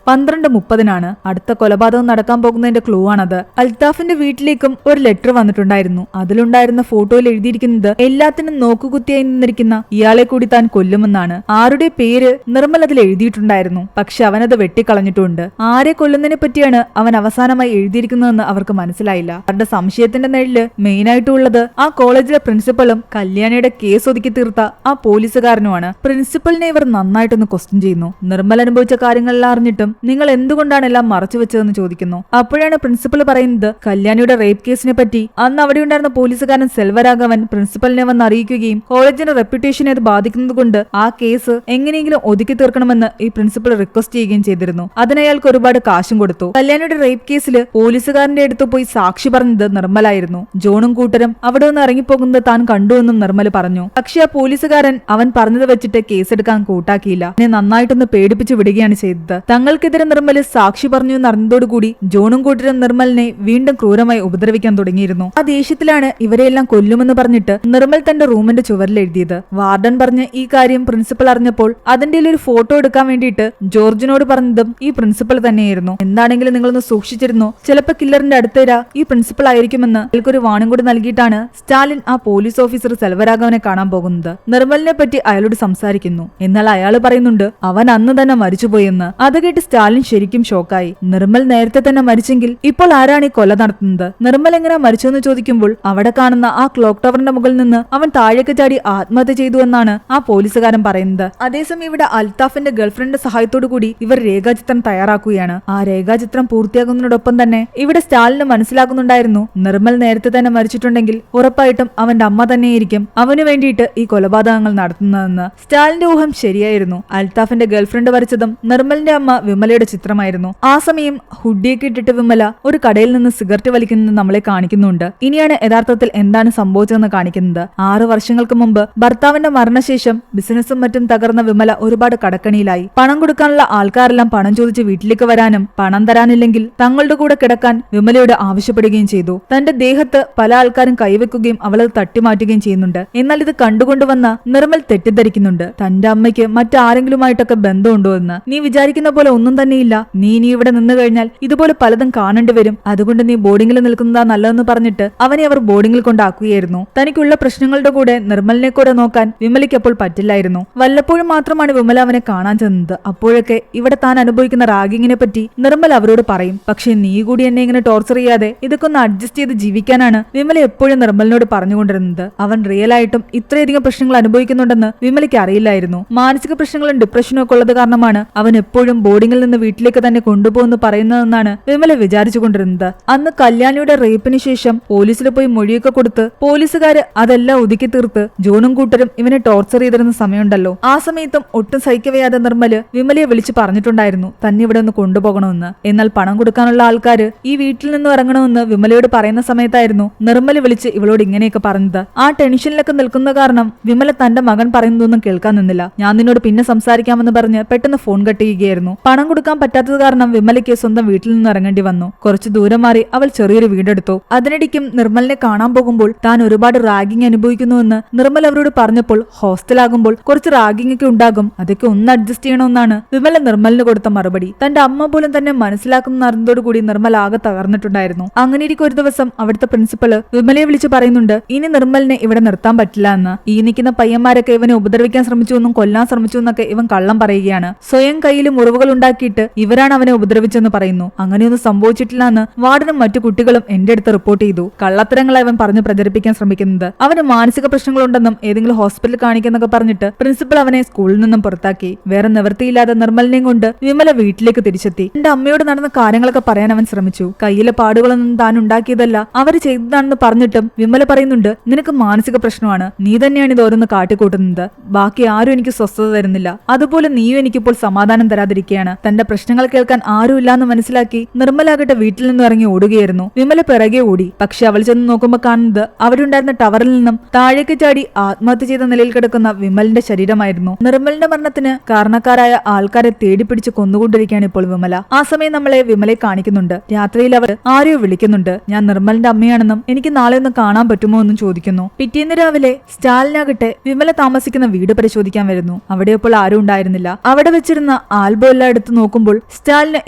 12:30 അടുത്ത കൊലപാതകം നടക്കാൻ പോകുന്നതിന്റെ ക്ലൂ ആണത്. അൽത്താഫിന്റെ വീട്ടിലേക്കും ഒരു ലെറ്റർ വന്നിട്ടുണ്ടായിരുന്നു. അതിലുണ്ടായിരുന്ന ഫോട്ടോയിൽ എഴുതിയിരിക്കുന്നത് എല്ലാത്തിനും നോക്കുകുത്തിയായി നിന്നിരിക്കുന്ന ഇയാളെ കൂടി താൻ കൊല്ലുമെന്നാണ്. ആരുടെ പേര് നിർമ്മൽ അതിൽ എഴുതിയിട്ടുണ്ടായിരുന്നു. പക്ഷെ അവനത് വെട്ടിക്കളഞ്ഞിട്ടുണ്ട്. ആരെ കൊല്ലുന്നതിനെ പറ്റിയാണ് അവൻ അവസാനമായി എഴുതിയിരിക്കുന്നതെന്ന് അവർക്ക് മനസ്സിലായില്ല. അവരുടെ സംശയത്തിന്റെ നിഴലില് മെയിനായിട്ടുള്ളത് ആ കോളേജിലെ പ്രിൻസിപ്പലും കല്യാണിയുടെ കേസ് ഒതുക്കി തീർത്ത ആ പോലീസുകാരനുമാണ്. പ്രിൻസിപ്പലിനെ ഇവർ നന്നായിട്ടൊന്ന് ക്വസ്റ്റ്യൻ ചെയ്യുന്നു. നിർമ്മൽ അനുഭവിച്ച കാര്യങ്ങളെല്ലാം അറിഞ്ഞിട്ടും നിങ്ങൾ എന്തുകൊണ്ടാണ് എല്ലാം മറച്ചു വെച്ചതെന്ന് ചോദിക്കുന്നു. അപ്പോഴാണ് പ്രിൻസിപ്പൽ പറയുന്നത് കല്യാണിയുടെ റേപ്പ് കേസിനെ പറ്റി അന്ന് അവിടെ ഉണ്ടായിരുന്ന പോലീസുകാരൻ സെൽവരാഘവൻ പ്രിൻസിപ്പലിനെ വന്ന് അറിയിക്കുകയും കോളേജിന്റെ റെപ്യൂട്ടേഷനെ അത് ബാധിക്കുന്നത് കൊണ്ട് ആ കേസ് എങ്ങനെയെങ്കിലും ഒതുക്കി തീർക്കണമെന്ന് ഈ പ്രിൻസിപ്പൽ റിക്വസ്റ്റ് ചെയ്യുകയും ചെയ്തിരുന്നു. അതിനയാൾക്ക് ഒരുപാട് കാശും കൊടുത്തു. കല്യാണിയുടെ റേപ്പ് കേസിൽ പോലീസുകാരന്റെ അടുത്ത് പോയി സാക്ഷി പറഞ്ഞത് നിർമ്മലായിരുന്നു. ജോണും കൂട്ടരും അവിടെ നിന്ന് ഇറങ്ങിപ്പോകുന്നത് താൻ കണ്ടുവെന്നും നിർമ്മൽ പറഞ്ഞു. പക്ഷെ ആ പോലീസുകാരൻ അവൻ പറഞ്ഞത് വെച്ചിട്ട് കേസെടുക്കാൻ കൂട്ടാക്കിയില്ല. എന്നെ നന്നായിട്ടൊന്ന് പേടിപ്പിച്ചു വിടുകയാണ് ചെയ്തത്. തങ്ങൾക്കെതിരെ നിർമ്മൽ സാക്ഷി പറഞ്ഞു എന്നറിഞ്ഞതോടുകൂടി ജോണും കൂട്ടരും നിർമ്മലിനെ വീണ്ടും ക്രൂരമായി ഉപദ്രവിക്കാൻ തുടങ്ങിയിരുന്നു. ആ ദേഷ്യത്തിലാണ് ഇവരെയെല്ലാം കൊല്ലുമെന്ന് പറഞ്ഞിട്ട് നിർമ്മൽ തന്റെ റൂമിന്റെ ചുവരിൽ എഴുതിയത്. വാർഡൻ പറഞ്ഞ് ഈ കാര്യം പ്രിൻസിപ്പൽ അറിഞ്ഞപ്പോൾ അതിന്റെ ഒരു ഫോട്ടോ എടുക്കാൻ വേണ്ടിയിട്ട് ജോർജിനോട് പറഞ്ഞതും ഈ പ്രിൻസിപ്പൽ തന്നെയായിരുന്നു. എന്താണെങ്കിലും നിങ്ങളൊന്ന് സൂക്ഷിച്ചിരുന്നു, ചിലപ്പോൾ കില്ലറിന്റെ അടുത്തേരാ ഈ പ്രിൻസിപ്പൽ ആയിരിക്കുമെന്ന് അയാൾക്കൊരു വാണിംഗ് കൂടി നൽകിയിട്ടാണ് സ്റ്റാലിൻ ആ പോലീസ് ഓഫീസർ സെൽവരാഘവനെ കാണാൻ പോകുന്നത്. നിർമ്മലിനെ പറ്റി അയാളോട് സംസാരിക്കുന്നു. എന്നാൽ അയാൾ പറയുന്നുണ്ട് അവൻ അന്ന് തന്നെ മരിച്ചുപോയെന്ന്. അത് കേട്ട് സ്റ്റാലിൻ ശരിക്കും ഷോക്കായി. നിർമ്മൽ നേരത്തെ തന്നെ മരിച്ചെങ്കിൽ ഇപ്പോൾ ആരാണ് ഈ കൊല നടത്തുന്നത്? നിർമ്മൽ എങ്ങനെ മരിച്ചെന്ന് ചോദിക്കുമ്പോൾ അവിടെ കാണുന്ന ആ ക്ലോക്ക് ടവറിന്റെ മുകളിൽ നിന്ന് അവൻ താഴേക്ക് ചാടി ആത്മഹത്യ ചെയ്തു എന്നാണ് ആ പോലീസുകാരൻ പറയുന്നത്. അതേസമയം ഇവിടെ അൽത്താഫിന്റെ ഗേൾഫ്രണ്ടിന്റെ സഹായത്തോടു കൂടി ഇവർ രേഖാചിത്രം തയ്യാറാക്കുകയാണ്. ആ രേഖാചിത്രം പൂർത്തിയാകുന്നതിനോടൊപ്പം തന്നെ ഇവിടെ സ്റ്റാലിന് മനസ്സിലാക്കുന്നുണ്ടായിരുന്നു നിർമ്മൽ നേരത്തെ തന്നെ മരിച്ചിട്ടുണ്ടെങ്കിൽ ഉറപ്പായിട്ടും അവന്റെ അമ്മ തന്നെയായിരിക്കും അവന് വേണ്ടിയിട്ട് ഈ കൊലപാതകങ്ങൾ നടത്തുന്നതെന്ന്. സ്റ്റാലിന്റെ ഊഹം ശരിയായിരുന്നു. അൽത്താഫിന്റെ ഗേൾഫ്രണ്ട് വരച്ചതും നിർമ്മലിന്റെ അമ്മ വിമലയുടെ ചിത്രമായിരുന്നു. ആ സമയം ഹുഡിയൊക്കെ ഇട്ടിട്ട് വിമല ഒരു കടയിൽ നിന്ന് സിഗരറ്റ് വലിക്കുന്നത് നമ്മളെ കാണിക്കുന്നുണ്ട്. ഇനിയാണ് യഥാർത്ഥത്തിൽ എന്താണ് സംഭവിച്ചതെന്ന് കാണിക്കുന്നത്. 6 വർഷങ്ങൾക്ക് മുമ്പ് ഭർത്താവിന്റെ മരണശേഷം ബിസിനസ്സും മറ്റും തകർന്ന വിമല ഒരുപാട് കടക്കണിയിലായി. പണം കൊടുക്കാനുള്ള ആൾക്കാരെല്ലാം പണം ചോദിച്ച് വീട്ടിലേക്ക് വരാനും പണം തരാനില്ലെങ്കിൽ തങ്ങളുടെ കൂടെ കിടക്കാൻ വിമലയോട് ആവശ്യപ്പെടുകയും ചെയ്തു. തന്റെ ദേഹത്ത് പല ആൾക്കാരും കൈവെക്കുകയും അവളത് തട്ടിമാറ്റുകയും ചെയ്യുന്നുണ്ട്. എന്നാൽ ഇത് കണ്ടുകൊണ്ടുവന്ന നിർമ്മൽ തെറ്റിദ്ധരിക്കുന്നുണ്ട് തന്റെ അമ്മയ്ക്ക് മറ്റാരെങ്കിലുമായിട്ടൊക്കെ ബന്ധമുണ്ടോ എന്ന്. നീ വിചാരിക്കുന്ന പോലെ ഒന്നും തന്നെയില്ല. നീ ഇവിടെ നിന്ന് കഴിഞ്ഞാൽ ഇതുപോലെ പലതും കാണേണ്ടി വരും. അതുകൊണ്ട് നീ ബോർഡിംഗിൽ നിൽക്കുന്നതാ നല്ലതെന്ന് പറഞ്ഞിട്ട് അവനെ അവർ ബോർഡിംഗിൽ കൊണ്ടാക്കുകയായിരുന്നു. തനിക്കുള്ള പ്രശ്നങ്ങളുടെ കൂടെ നിർമ്മലിനെ കൂടെ നോക്കാൻ വിമലയ്ക്ക് അപ്പോൾ പറ്റില്ലായിരുന്നു. വല്ലപ്പോഴും മാത്രമാണ് വിമല അവനെ കാണാൻ ചെന്നത്. അപ്പോഴൊക്കെ ഇവിടെ താൻ അനുഭവിക്കുന്ന റാഗിങ്ങിനെ പറ്റി നിർമ്മൽ അവരോട് പറയും. പക്ഷെ നീ കൂടി എന്നെ ഇങ്ങനെ ടോർച്ചർ ചെയ്യാതെ ഇതൊക്കെ ഒന്ന് അഡ്ജസ്റ്റ് ചെയ്ത് ജീവിക്കാനാണ് വിമല എപ്പോഴും നിർമ്മലിനോട് പറഞ്ഞുകൊണ്ടിരുന്നത്. അവൻ റിയൽ ആയിട്ടും ഇത്രയധികം പ്രശ്നങ്ങൾ അനുഭവിക്കുന്നുണ്ടെന്ന് വിമലയ്ക്ക് അറിയില്ലായിരുന്നു. മാനസിക പ്രശ്നങ്ങളും ഡിപ്രഷനും ഒക്കെ ഉള്ളത് കാരണമാണ് അവൻ എപ്പോഴും ബോർഡിംഗിൽ നിന്ന് വീട്ടിലേക്ക് തന്നെ കൊണ്ടുപോകുന്നു പറയുന്നതെന്നാണ് വിമല വിചാരിച്ചുകൊണ്ടിരുന്നത്. അന്ന് കല്യാണിയുടെ റേപ്പിന് ശേഷം പോലീസിൽ പോയി മൊഴിയൊക്കെ കൊടുത്ത് പോലീസുകാര് അതെല്ലാം ഒതുക്കി തീർത്ത് ജോണും കൂട്ടരും ഇവനെ ടോർച്ചർ ചെയ്തിരുന്ന സമയമുണ്ടല്ലോ. ആ സമയത്തും ഒട്ടും സഹിക്കവയ്യാതെ നിർമ്മല് വിമലയെ വിളിച്ച് പറഞ്ഞിട്ടുണ്ടായിരുന്നു തന്നെ ഇവിടെ ഒന്ന് കൊണ്ടുപോകണമെന്ന്. എന്നാൽ പണം കൊടുക്കാനുള്ള ആൾക്കാര് ഈ വീട്ടിൽ നിന്ന് ഇറങ്ങണമെന്ന് വിമലയോട് പറയുന്ന സമയത്തായിരുന്നു നിർമ്മല് വിളിച്ച് ഇവളോട് ഇങ്ങനെയൊക്കെ പറഞ്ഞത്. ആ ടെൻഷനിലൊക്കെ നിൽക്കുന്ന കാരണം വിമല തന്റെ മകൻ പറയുന്നതൊന്നും കേൾക്കാൻ നിന്നില്ല. ഞാൻ നിന്നോട് പിന്നെ സംസാരിക്കാമെന്ന് പറഞ്ഞ് പെട്ടെന്ന് ഫോൺ കട്ട് ചെയ്യുകയായിരുന്നു. പണം കൊടുക്കാൻ പറ്റാത്തത് കാരണം വിമലയ്ക്ക് സ്വന്തം വീട്ടിൽ നിന്ന് ഇറങ്ങേണ്ടി വന്നു. കുറച്ചു ദൂരം മാറി അവൾ ചെറിയൊരു വീടെടുത്തു. അതിനിടയ്ക്കും നിർമ്മലിനെ കാണാൻ പോകുമ്പോൾ താൻ ഒരുപാട് റാഗിങ് അനുഭവിക്കുന്നുവെന്ന് നിർമ്മൽ അവരോട് പറഞ്ഞപ്പോൾ ഹോസ്റ്റലാകുമ്പോൾ കുറച്ച് റാഗിങ് ഒക്കെ ഉണ്ടാകും, അതൊക്കെ ഒന്ന് അഡ്ജസ്റ്റ് ചെയ്യണമെന്നാണ് വിമല നിർമ്മലിന് കൊടുത്ത മറുപടി. തന്റെ അമ്മ പോലും തന്നെ മനസ്സിലാക്കുന്ന അറിഞ്ഞതോടുകൂടി നിർമ്മൽ ആകെ തകർന്നിട്ടുണ്ടായിരുന്നു. അങ്ങനെയിരിക്കും ഒരു ദിവസം അവിടുത്തെ പ്രിൻസിപ്പള് വിമലയെ വിളിച്ച് പറയുന്നുണ്ട് ഇനി നിർമ്മലിനെ ഇവിടെ നിർത്താൻ പറ്റില്ല എന്ന്. ഈ നിൽക്കുന്ന പയ്യന്മാരൊക്കെ ഇവനെ ഉപദ്രവിക്കാൻ ശ്രമിച്ചു എന്നും കൊല്ലാൻ ശ്രമിച്ചു എന്നൊക്കെ ഇവൻ കള്ളം പറയുകയാണ്. സ്വയം കയ്യിൽ മുറിവുകൾ ഉണ്ടാക്കിയിട്ട് ഇവരാണ് അവനെ ഉപദ്രവിച്ചെന്ന് പറയുന്നു. അങ്ങനെയൊന്നും സംഭവിച്ചിട്ടില്ല എന്ന് വാർഡനും മറ്റു കുട്ടികളും എന്റെ അടുത്ത് റിപ്പോർട്ട് ചെയ്തു. കള്ളത്തരങ്ങളെ അവൻ പറഞ്ഞു പ്രചരിപ്പിക്കാൻ ശ്രമിക്കുന്നത്. അവന് മാനസിക പ്രശ്നങ്ങളുണ്ടെന്നും ഏതെങ്കിലും ഹോസ്പിറ്റലിൽ കാണിക്കുന്നൊക്കെ പറഞ്ഞിട്ട് പ്രിൻസിപ്പൽ അവനെ സ്കൂളിൽ നിന്നും പുറത്താക്കി. വേറെ നിവൃത്തിയില്ലാതെ നിർമ്മലിനെയും കൊണ്ട് വിമല വീട്ടിലേക്ക് തിരിച്ചെത്തി. എന്റെ അമ്മയോട് നടന്ന കാര്യങ്ങളൊക്കെ പറയാൻ അവൻ ശ്രമിച്ചു. കയ്യിലെ പാടുകളൊന്നും താൻ ഉണ്ടാക്കിയതല്ല അവര് ചെയ്തതാണെന്ന് പറഞ്ഞിട്ടും വിമല പറയുന്നുണ്ട് നിനക്ക് മാനസിക പ്രശ്നമാണ്, നീ തന്നെയാണ് ഇത് ഓരോന്ന് കാട്ടിക്കൂട്ടുന്നത്. ബാക്കി ആരും എനിക്ക് സ്വസ്ഥത തരുന്നില്ല. അതുപോലെ നീയും എനിക്കിപ്പോൾ സമാധാനം തരാതിരിക്കുകയാണ്. തന്റെ പ്രശ്നങ്ങൾ കേൾക്കാൻ ആരുമില്ലാന്ന് മനസ്സിലാക്കി നിർമ്മലാകട്ടെ വീട്ടിൽ നിന്നും ഇറങ്ങി ഓടുകയായിരുന്നു. വിമല പിറകെ ഓടി. പക്ഷെ അവൾ ചെന്ന് നോക്കുമ്പോൾ കാണുന്നത് അവിടെ ഉണ്ടായിരുന്ന ടവറിൽ നിന്നും താഴേക്ക് ചാടി ആത്മഹത്യ ചെയ്ത നിലയിൽ കിടക്കുന്ന വിമലിന്റെ ശരീരമായിരുന്നു. നിർമ്മലിന്റെ മരണത്തിന് കാരണക്കാരായ ആൾക്കാരെ തേടിപ്പിടിച്ച് കൊന്നുകൊണ്ടിരിക്കുകയാണ് ഇപ്പോൾ വിമല. ആ സമയം നമ്മളെ വിമലെ കാണിക്കുന്നുണ്ട്. രാത്രിയിൽ അവർ ആരെയോ വിളിക്കുന്നുണ്ട്. ഞാൻ നിർമ്മലിന്റെ അമ്മയാണെന്നും എനിക്ക് നാളെ ഒന്ന് കാണാൻ പറ്റുമോ എന്നും ചോദിക്കുന്നു. പിറ്റേന്ന് രാവിലെ സ്റ്റാലിനാകട്ടെ വിമല താമസിക്കുന്ന വീട് പരിശോധിക്കാൻ വരുന്നു. അവിടെ ഇപ്പോൾ ആരും ഉണ്ടായിരുന്നില്ല. അവിടെ വെച്ചിരുന്ന ആൽബം എല്ലാം എടുത്ത് നോക്കുമ്പോൾ സ്റ്റാലിന്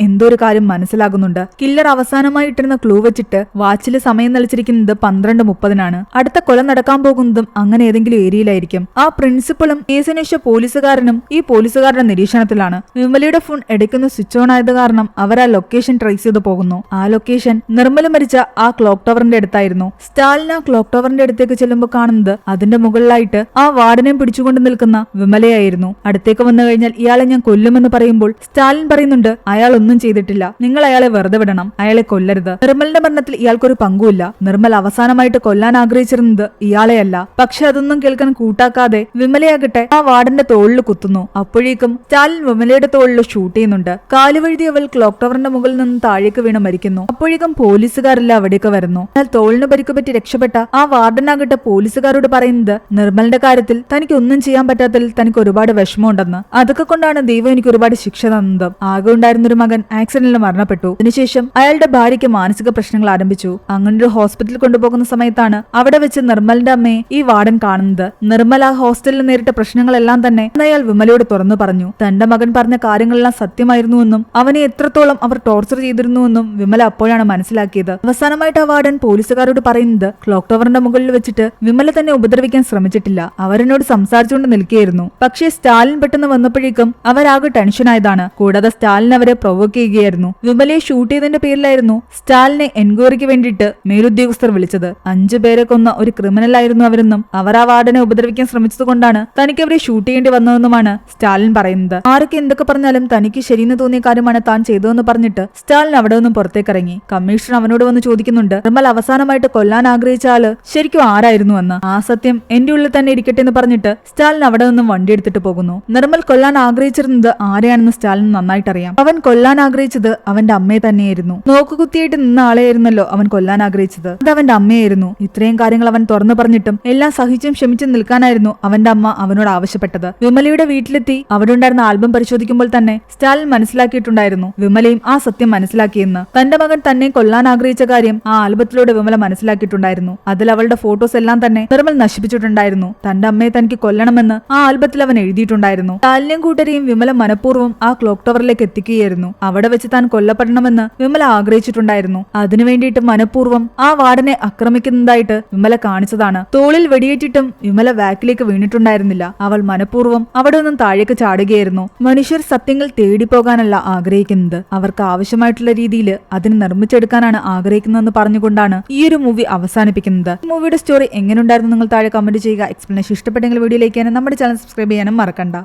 എന്തോ ഒരു കാര്യം മനസ്സിലാകുന്നുണ്ട്. കില്ലർ അവസാനമായി ഇട്ടിരുന്ന ക്ലൂ വെച്ചിട്ട് വാച്ചിൽ സമയം നളിച്ചിരിക്കുന്നത് 12:30 അടുത്ത കൊല നടക്കാൻ പോകുന്നതും അങ്ങനെ ഏതെങ്കിലും ഏരിയയിലായിരിക്കും. ആ പ്രിൻസിപ്പളും കേസന്വേഷിച്ച പോലീസുകാരനും ഈ പോലീസുകാരുടെ നിരീക്ഷണത്തിലാണ്. വിമലയുടെ ഫോൺ ഇടയ്ക്കൊന്ന് സ്വിച്ച് ഓൺ ആയത് കാരണം അവർ ആ ലൊക്കേഷൻ ട്രേസ് ചെയ്ത് പോകുന്നു. ആ ലൊക്കേഷൻ നിർമ്മല മരിച്ച ആ ക്ലോക്ക് ടവറിന്റെ അടുത്തായിരുന്നു. സ്റ്റാലിൻ ആ ക്ലോക്ക് ടവറിന്റെ അടുത്തേക്ക് ചെല്ലുമ്പോൾ കാണുന്നത് അതിന്റെ മുകളിലായിട്ട് ആ വാർഡനെ പിടിച്ചുകൊണ്ട് നിൽക്കുന്ന വിമലയായിരുന്നു. അടുത്തേക്ക് വന്നു കഴിഞ്ഞാൽ ഇയാളെ ഞാൻ കൊല്ലുമെന്ന് പറയുമ്പോൾ സ്റ്റാലിൻ പറയുന്നുണ്ട് അയാൾ ഒന്നും ചെയ്തിട്ടില്ല, നിങ്ങൾ അയാളെ വെറുതെ വിടണം, അയാളെ കൊല്ലരുത്. നിർമ്മലിന്റെ മരണത്തിൽ ഇയാൾക്കൊരു പങ്കുമില്ല. നിർമ്മൽ അവസാനമായിട്ട് കൊല്ലാൻ ആഗ്രഹിച്ചിരുന്നത് ഇയാളെയല്ല. പക്ഷെ അതൊന്നും കേൾക്കാൻ കൂട്ടാക്കാതെ വിമലയാകട്ടെ ആ വാർഡന്റെ തോളിൽ കുത്തുന്നു. അപ്പോഴേക്കും സ്റ്റാലിൻ വിമലയുടെ തോളിൽ ഷൂട്ട് ചെയ്യുന്നുണ്ട്. കാലുവഴുതി അവൾ ക്ലോക്ക് ടവറിന്റെ മുകളിൽ നിന്ന് താഴേക്ക് വീണ് മരിക്കുന്നു. അപ്പോഴേക്കും പോലീസുകാരെല്ലാം അവിടേക്ക് വരുന്നു. എന്നാൽ തോളിന് പരിക്ക് പറ്റി രക്ഷപ്പെട്ട ആ വാർഡനാകട്ടെ പോലീസുകാരോട് പറയുന്നത് നിർമ്മലിന്റെ കാര്യത്തിൽ തനിക്ക് ഒന്നും ചെയ്യാൻ പറ്റാത്തതിൽ തനിക്ക് ഒരുപാട് വിഷമമുണ്ടെന്ന്. അതൊക്കെ കൊണ്ടാണ് ദൈവം എനിക്ക് ഒരുപാട് ശിക്ഷ തന്നത്. ആകെ ഉണ്ടായിരുന്ന ഒരു മകൻ ആക്സിഡന്റിൽ മരണപ്പെട്ടു. അതിനുശേഷം അയാളുടെ ഭാര്യയ്ക്ക് മാനസിക പ്രശ്നങ്ങൾ ആരംഭിച്ചു. അങ്ങനെ ഒരു ഹോസ്പിറ്റലിൽ കൊണ്ടുപോകുന്ന സമയത്താണ് അവിടെ വെച്ച് നിർമ്മലിന്റെ അമ്മയെ ഈ വാർഡൻ കാണുന്നത്. നിർമ്മൽ ആ ഹോസ്റ്റലിൽ നേരിട്ട പ്രശ്നങ്ങളെല്ലാം തന്നെ അയാൾ വിമലയോട് തുറന്നു പറഞ്ഞു. തന്റെ മകൻ പറഞ്ഞ കാര്യങ്ങളെല്ലാം സത്യമായിരുന്നുവെന്നും അവനെ എത്രത്തോളം അവർ ടോർച്ചർ ചെയ്തിരുന്നുവെന്നും വിമല അപ്പോഴാണ് മനസ്സിലാക്കിയത്. അവസാനമായിട്ട് ആ വാർഡൻ പോലീസുകാരോട് പറയുന്നത് ക്ലോക്ക് ടവറിന്റെ മുകളിൽ വെച്ചിട്ട് വിമല തന്നെ ഉപദ്രവിക്കാൻ ശ്രമിച്ചിട്ടില്ല, അവരെന്നോട് സംസാരിച്ചുകൊണ്ട് നിൽക്കുകയായിരുന്നു. പക്ഷേ സ്റ്റാലിൻ പെട്ടെന്ന് വന്നപ്പോഴേക്കും അവരാകെ ടെൻഷനായതാണ്. കൂടാതെ സ്റ്റാലിൻ അവരെ പ്രൊവോക്ക് ചെയ്യുകയായിരുന്നു. വിമലയെ ഷൂട്ട് ചെയ്തതിന്റെ പേരിലായിരുന്നു സ്റ്റാലിനെ എൻക്വയറിക്ക് വേണ്ടിയിട്ട് മേലുദ്യോഗസ്ഥർ വിളിച്ചത്. 5 പേരെ കൊന്ന ഒരു ക്രിമിനൽ ആയിരുന്നു അവരെന്നും അവർ ആ വാർഡനെ ഉപദ്രവിക്കാൻ ശ്രമിച്ചതുകൊണ്ടാണ് തനിക്ക് അവരെ ഷൂട്ട് ചെയ്യേണ്ടി വന്നതെന്നുമാണ് സ്റ്റാലിൻ പറയുന്നത്. ആരൊക്കെ എന്തൊക്കെ പറഞ്ഞാലും തനിക്ക് ശരിയെന്ന് തോന്നിയ കാര്യമാണ് താൻ ചെയ്തതെന്ന് പറഞ്ഞിട്ട് സ്റ്റാലിൻ അവിടെ നിന്നും പുറത്തേക്കിറങ്ങി. കമ്മീഷണർ അവനോട് വന്ന് ചോദിക്കുന്നുണ്ട് നിർമ്മൽ അവസാനമായിട്ട് കൊല്ലാൻ ആഗ്രഹിച്ച ആള് ശരിക്കും ആരായിരുന്നു എന്ന്. ആ സത്യം എന്റെ ഉള്ളിൽ തന്നെ ഇരിക്കട്ടെ എന്ന് പറഞ്ഞിട്ട് സ്റ്റാലിൻ അവിടെ നിന്നും വണ്ടി എടുത്തിട്ട് പോകുന്നു. നിർമ്മൽ കൊല്ലാൻ ആഗ്രഹിച്ചിരുന്നത് ആരെയാണെന്ന് സ്റ്റാലിൻ നന്നായിട്ട് അറിയാം. അവൻ കൊല്ലാൻ ആഗ്രഹിച്ചത് അവന്റെ അമ്മയെ തന്നെയായിരുന്നു. നോക്കുകുത്തിയായിട്ട് നിന്ന ആളെയായിരുന്നല്ലോ അവൻ കൊല്ലാൻ ആഗ്രഹിച്ചത്. അത് അവന്റെ അമ്മയായിരുന്നു. ഇത്രയും കാര്യങ്ങൾ അവൻ തുറന്നു പറഞ്ഞിട്ടും എല്ലാം സഹിച്ചും ക്ഷമിച്ചും നിൽക്കാനായിരുന്നു അവന്റെ അമ്മ അവനോട് ആവശ്യപ്പെട്ടത്. വിമലയുടെ വീട്ടിലെത്തി അവിടെ ഉണ്ടായിരുന്ന ആൽബം പരിശോധിക്കുമ്പോൾ തന്നെ സ്റ്റാലിൻ മനസ്സിലാക്കിയിട്ടുണ്ടായിരുന്നു വിമലയും ആ സത്യം മനസ്സിലാക്കിയെന്ന്. തന്റെ മകൻ തന്നെ കൊല്ലാൻ ആഗ്രഹിച്ച കാര്യം ആ ആൽബത്തിലൂടെ വിമല മനസ്സിലാക്കിയിട്ടുണ്ടായിരുന്നു. അതിൽ അവളുടെ ഫോട്ടോസ് എല്ലാം തന്നെ നിർമ്മൽ നശിപ്പിച്ചിട്ടുണ്ടായിരുന്നു. തന്റെ അമ്മയെ തനിക്ക് കൊല്ലണമെന്ന് ആ ആൽബത്തിൽ അവൻ എഴുതിയിട്ടുണ്ടായിരുന്നു. സ്റ്റാലിനെയും കൂട്ടരെയും വിമല മനഃപൂർവ്വം ആ ക്ലോക്ക് ടവറിലേക്ക് എത്തിക്കുകയായിരുന്നു. അവിടെ വെച്ച് താൻ കൊല്ലപ്പെടണമെന്ന് വിമല ആഗ്രഹിച്ചിട്ടുണ്ടായിരുന്നു. അതിനു വേണ്ടിയിട്ട് മനഃപൂർവ്വം ആ വാർഡനെ ആക്രമിക്കുന്നതായിട്ട് വിമല കാണിച്ചതാണ്. തോളിൽ വെടിയേറ്റിട്ടും വിമല ബാക്കിലേക്ക് വീണിട്ടുണ്ടായിരുന്നില്ല. അവൾ മനഃപൂർവ്വം അവിടെ നിന്നും താഴേക്ക് ചാടുകയായിരുന്നു. മനുഷ്യർ സത്യങ്ങൾ തേടിപ്പോകാനല്ല ആഗ്രഹിക്കുന്നത്, അവർക്ക് ആവശ്യമായിട്ടുള്ള രീതിയിൽ അതിന് നിർമ്മിച്ചെടുക്കാനാണ് ആഗ്രഹിക്കുന്നതെന്ന് പറഞ്ഞുകൊണ്ടാണ് ഈ ഒരു മൂവി അവസാനിപ്പിക്കുന്നത്. ഈ മൂവിയുടെ സ്റ്റോറി എങ്ങനെയുണ്ടായിരുന്നു നിങ്ങൾ താഴെ കമന്റ് ചെയ്യുക. എക്സ്പ്ലനേഷൻ ഇഷ്ടപ്പെട്ടെങ്കിൽ വീഡിയോയിലേക്ക് നമ്മുടെ ചാനൽ സബ്സ്ക്രൈബ് ചെയ്യാനും മറക്കണ്ട.